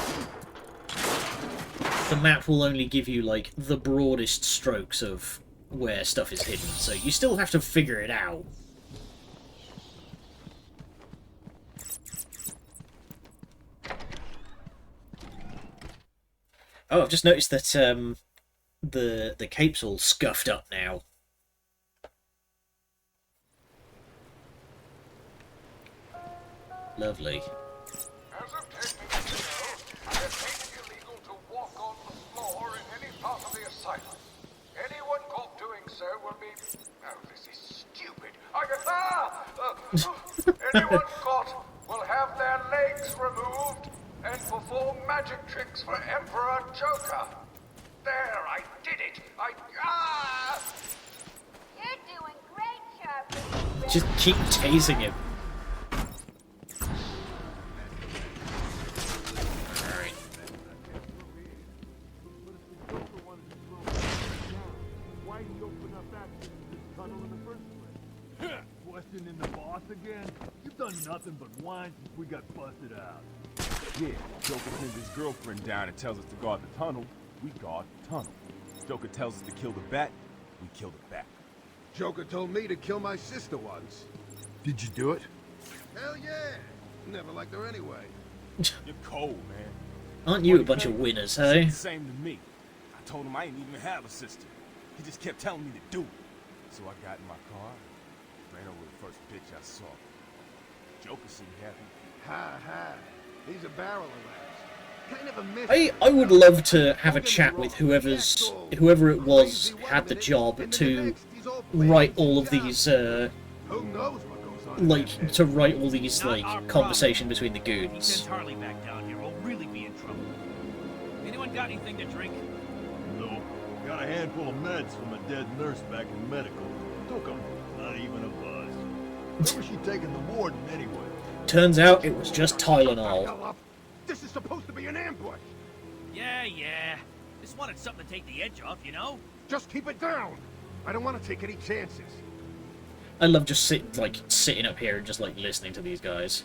map will only give you, like, the broadest strokes of where stuff is hidden, so you still have to figure it out. Oh, I've just noticed that the cape's all scuffed up now. Lovely. As of 10 minutes ago, I have made it illegal to walk on the floor in any part of the asylum. Anyone caught doing so will be... Oh, this is stupid. Anyone caught will have their legs removed and perform magic tricks for Emperor Joker. There, I did it. You're doing great, Sharpie. Just keep tasing him. Why did you open up access to this tunnel in the first place? Questioning the boss again? You've done nothing but whine since we got busted out. Yeah, Joker sends his girlfriend down and tells us to guard the tunnel. We guard the tunnel. Joker tells us to kill the bat. we killed it back. Joker told me to kill my sister once. Did you do it? Hell yeah! Never liked her anyway. You're cold, man. Aren't you a bunch of winners, hey? Same to me. I told him I didn't even have a sister. He just kept telling me to do it. So I got in my car, ran over the first bitch I saw. Joker seemed happy. Ha. He's a barrel of laughs. Kind of a myth. I would love to have a chat with whoever it was who had the job to write all of these conversation between the goons. Sends Harley back down here, we'll really be in trouble. Anyone got anything to drink? No. Got a handful of meds from a dead nurse back in medical. Took them. Not even a buzz. Where was she taking the warden anyway? Turns out it was just Tylenol. This is supposed to be an ambush. Yeah. Just wanted something to take the edge off, you know? Just keep it down. I don't want to take any chances. I love just sitting up here and just like listening to these guys.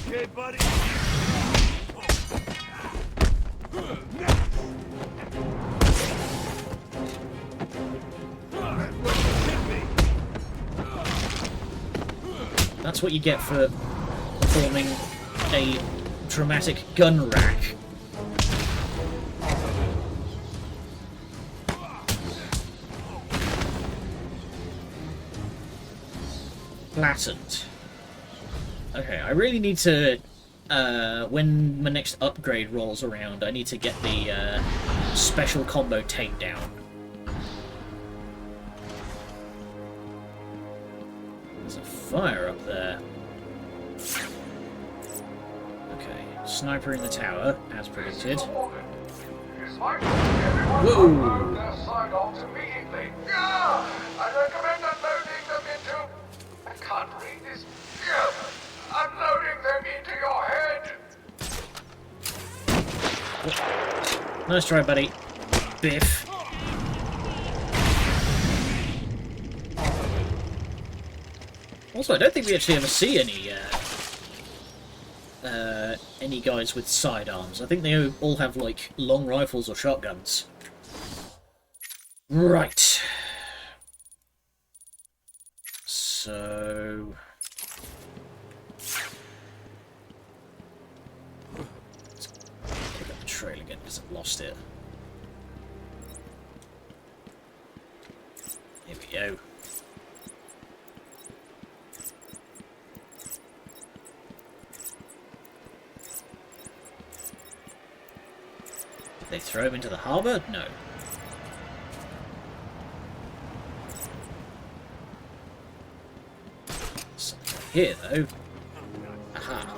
Okay, buddy. That's what you get for performing a dramatic gun rack. Flattened. Okay, I really need to, when my next upgrade rolls around, I need to get the special combo takedown. There's a fire up there. Okay, sniper in the tower, as predicted. Whoa! I recommend unloading them into... I can't read this. Unloading them into your head. Nice try, buddy. Biff. Also, I don't think we actually ever see any guys with sidearms. I think they all have, like, long rifles or shotguns. Right. So... let's pick up the trail again because I've lost it. Here we go. Did they throw him into the harbour? No. Something here, though. Aha.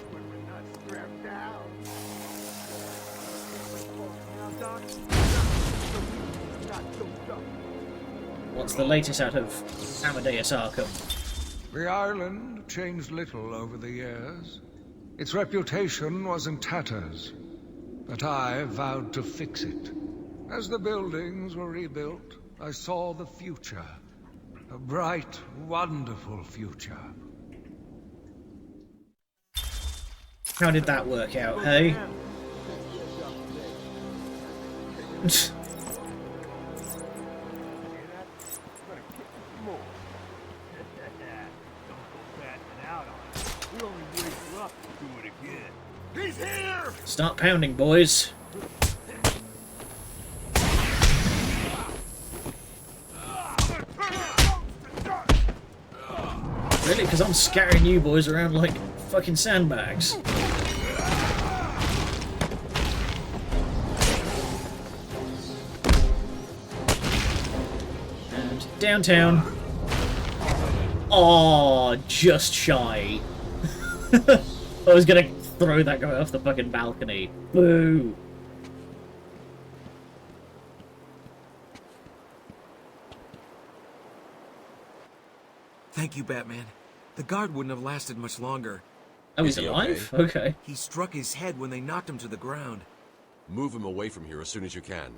What's the latest out of Amadeus Arkham? The island changed little over the years. Its reputation was in tatters, but I vowed to fix it. As the buildings were rebuilt, I saw the future. A bright, wonderful future. How did that work out, hey? He's here! Start pounding, boys. Really? Because I'm scattering you boys around like fucking sandbags. And downtown. Oh, just shy. I was gonna throw that guy off the fucking balcony. Boo! Thank you, Batman. The guard wouldn't have lasted much longer. Oh, he's alive? Okay. He struck his head when they knocked him to the ground. Move him away from here as soon as you can.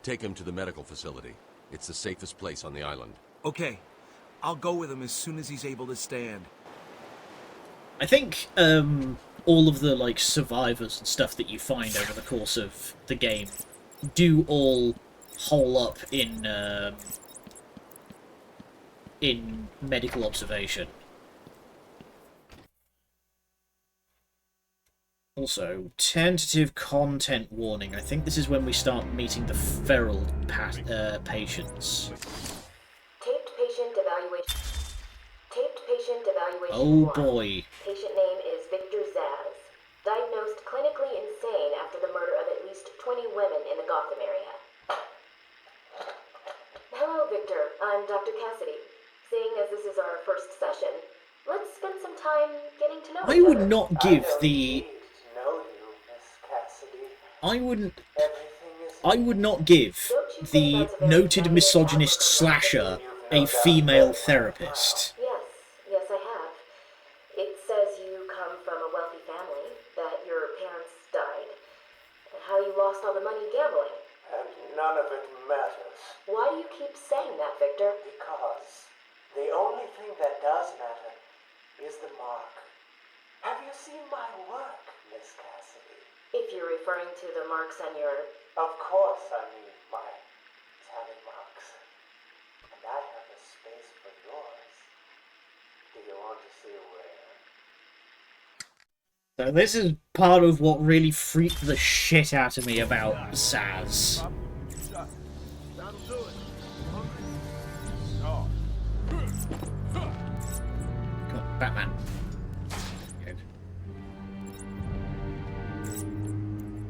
Take him to the medical facility. It's the safest place on the island. Okay. I'll go with him as soon as he's able to stand. I think all of the like survivors and stuff that you find over the course of the game do all hole up in medical observation. Also, tentative content warning. I think this is when we start meeting the feral patients. Taped patient evaluation. Taped patient evaluation. Oh 1. boy. Patient name is Victor Zaz. Diagnosed clinically insane after the murder of at least 20 women in the Gotham area. Hello, Victor. I'm Dr. Cassidy. Seeing as this is our first session, let's spend some time getting to know I each would other. not give the... Know you, Miss Cassidy. I wouldn't... Everything is... I would not give the noted misogynist slasher a female therapist. Yes, I have. It says you come from a wealthy family, that your parents died, and how you lost all the money gambling. And none of it matters. Why do you keep saying that, Victor? Because the only thing that does matter is the mark. Have you seen my work, Miss Cassidy? If you're referring to the marks on your... Of course I mean my tally marks. And I have a space for yours. Do you want to see where? So this is part of what really freaked the shit out of me about Zaz. Come on, Batman. Good.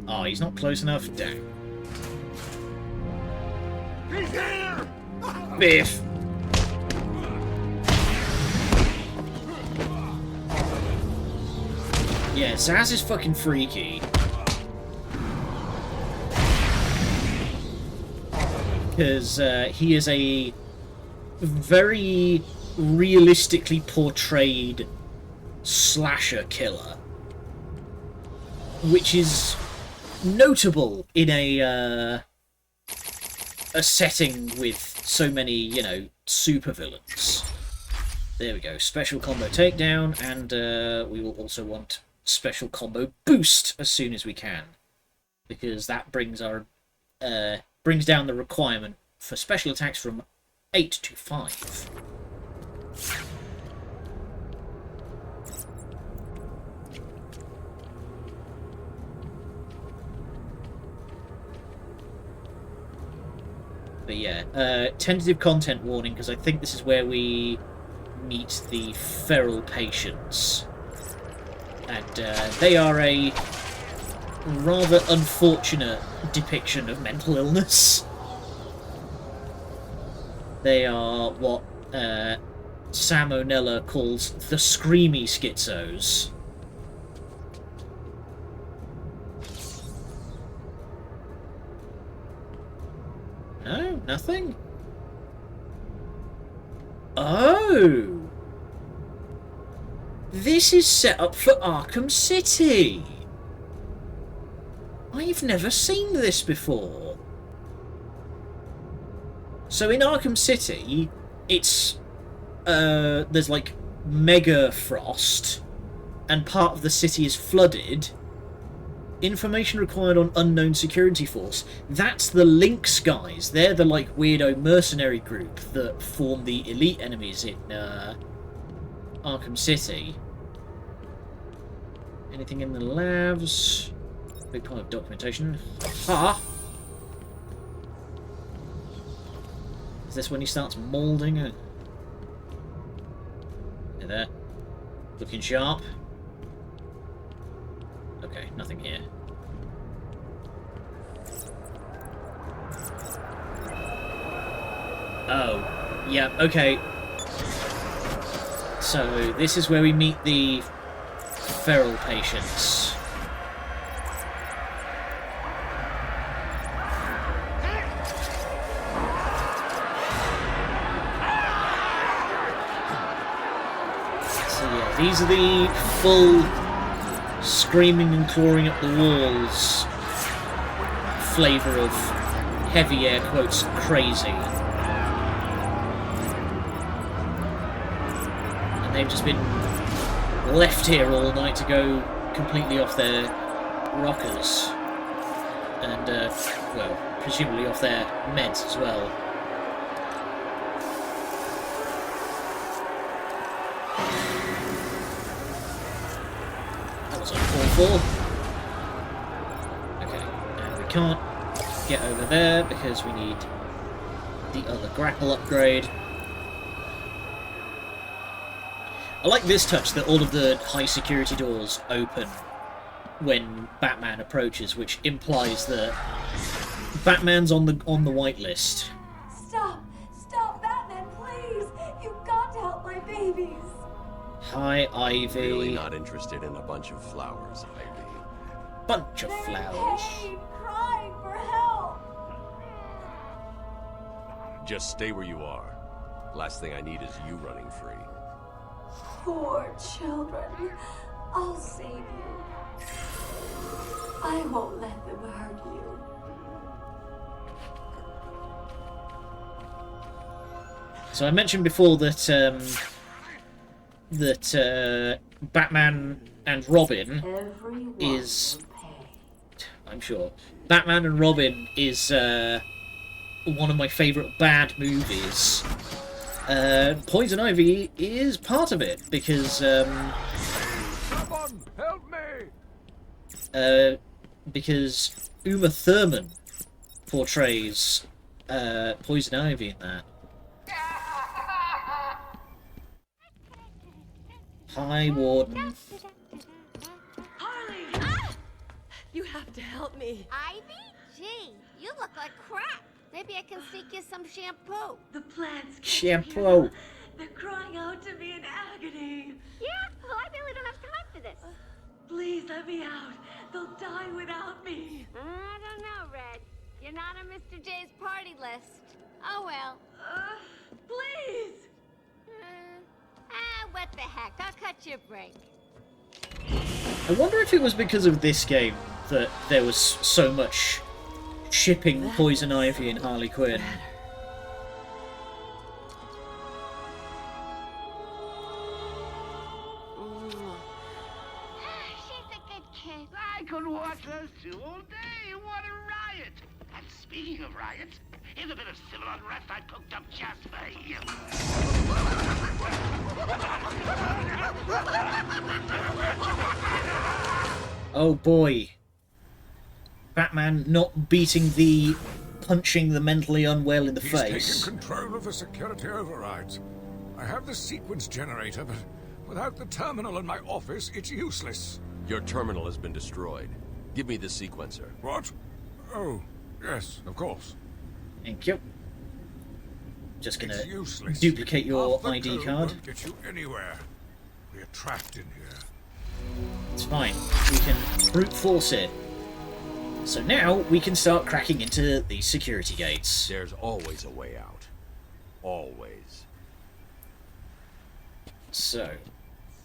Oh, he's not close enough? Damn. He's here! Biff! Yeah, Zaz is fucking freaky. Because he is a very realistically portrayed slasher killer. Which is notable in a setting with so many, you know, supervillains. There we go. Special combo takedown, and we will also want special combo boost as soon as we can, because that brings our brings down the requirement for special attacks from 8 to 5. But yeah, tentative content warning, because I think this is where we meet the feral patients. And they are a rather unfortunate depiction of mental illness. They are what Sam O'Nella calls the screamy schizos. No, nothing? Oh! This is set up for Arkham City! I've never seen this before. So in Arkham City, it's... there's like mega frost, and part of the city is flooded. Information required on unknown security force. That's the Lynx guys. They're the like weirdo mercenary group that form the elite enemies in Arkham City. Anything in the labs? Big pile of documentation. Ha! Is this when he starts moulding? Hey there. Looking sharp. Okay, nothing here. Oh, yeah, okay. So, this is where we meet the feral patients. So yeah, these are the full screaming and clawing up the walls flavour of heavy air quotes crazy. And they've just been left here all night to go completely off their rockers. And, well, presumably off their meds as well. That was uncalled for. Okay, and we can't get over there because we need the other grapple upgrade. I like this touch that all of the high security doors open when Batman approaches, which implies that Batman's on the whitelist. Stop! Stop, Batman, please! You've got to help my babies! Hi, Ivy. Really not interested in a bunch of flowers, Ivy. Bunch of flowers. Pain, crying for help! Just stay where you are. Last thing I need is you running free. Poor children. I'll save you. I won't let them hurt you. So I mentioned before that Batman and Robin is, I'm sure, Batman and Robin is one of my favourite bad movies. Poison Ivy is part of it because Someone help me! because Uma Thurman portrays Poison Ivy in that. Hi, Warden. Harley! Ah! You have to help me. Ivy? Gee, you look like crap. Maybe I can sneak you some shampoo. The plants. Shampoo. They're crying out to me in agony. Yeah? Well, I really don't have time for this. Please let me out. They'll die without me. I don't know, Red. You're not on Mr. J's party list. Oh, well. Please! What the heck? I'll cut you a break. I wonder if it was because of this game that there was so much shipping Poison Ivy and Harley Quinn. She's a good kid. I could watch those two all day. What a riot! And speaking of riots, here's a bit of civil unrest I cooked up just for you. Oh boy. Batman not beating punching the mentally unwell in the face. He's taken control of the security overrides. I have the sequence generator, but without the terminal in my office, it's useless. Your terminal has been destroyed. Give me the sequencer. What? Oh, yes, of course. Thank you. Just gonna It's useless. duplicate your Half the ID code card. won't get you anywhere. We're trapped in here. It's fine. We can brute force it. So now we can start cracking into these security gates. There's always a way out. Always. So,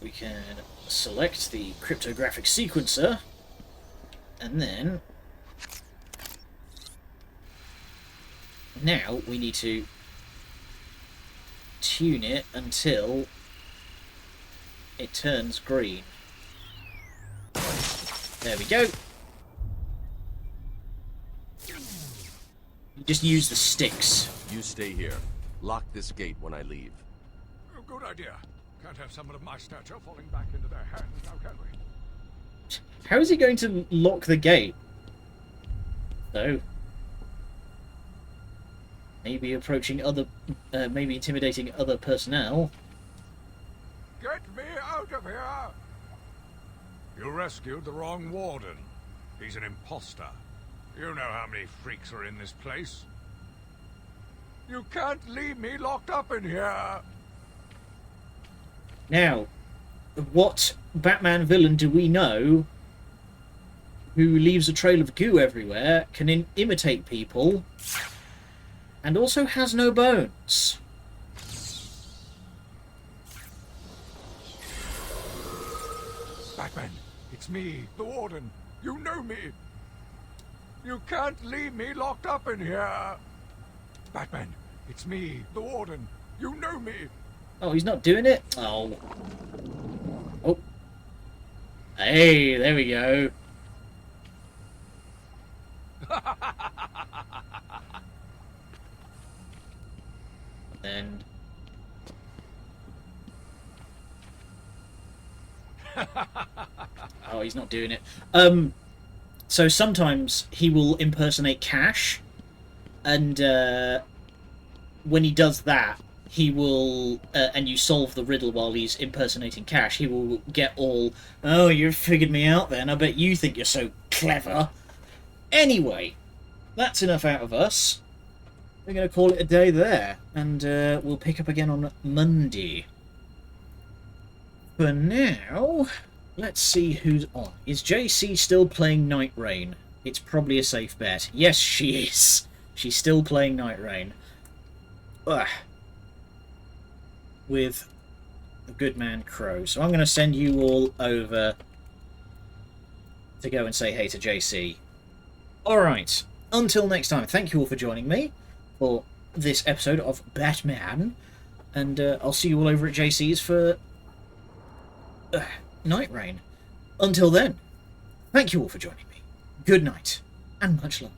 we can select the cryptographic sequencer, and then now we need to tune it until it turns green. There we go. You just use the sticks. You stay here. Lock this gate when I leave. Oh, good idea. Can't have someone of my stature falling back into their hands, now can we? How is he going to lock the gate? No. Maybe approaching other, maybe intimidating other personnel. Get me out of here! You rescued the wrong warden. He's an imposter. You know how many freaks are in this place. You can't leave me locked up in here! Now, what Batman villain do we know who leaves a trail of goo everywhere, can imitate people, and also has no bones? Batman, it's me, the warden. You know me. You can't leave me locked up in here. Batman, it's me, the warden. You know me. Oh, he's not doing it? Oh. Oh, Hey, there we go. Then... Oh, he's not doing it. So sometimes he will impersonate Cash, and when he does that, he will, and you solve the riddle while he's impersonating Cash, he will get all, oh, you've figured me out then, I bet you think you're so clever. Anyway, that's enough out of us. We're going to call it a day there, and we'll pick up again on Monday. For now, let's see who's on. Is JC still playing Night Rain? It's probably a safe bet. Yes, she is. She's still playing Night Rain. Ugh. With the good man Crow. So I'm going to send you all over to go and say hey to JC. Alright, until next time, thank you all for joining me for this episode of Batman. And I'll see you all over at JC's for Night Rain. Until then, thank you all for joining me. Good night, and much love.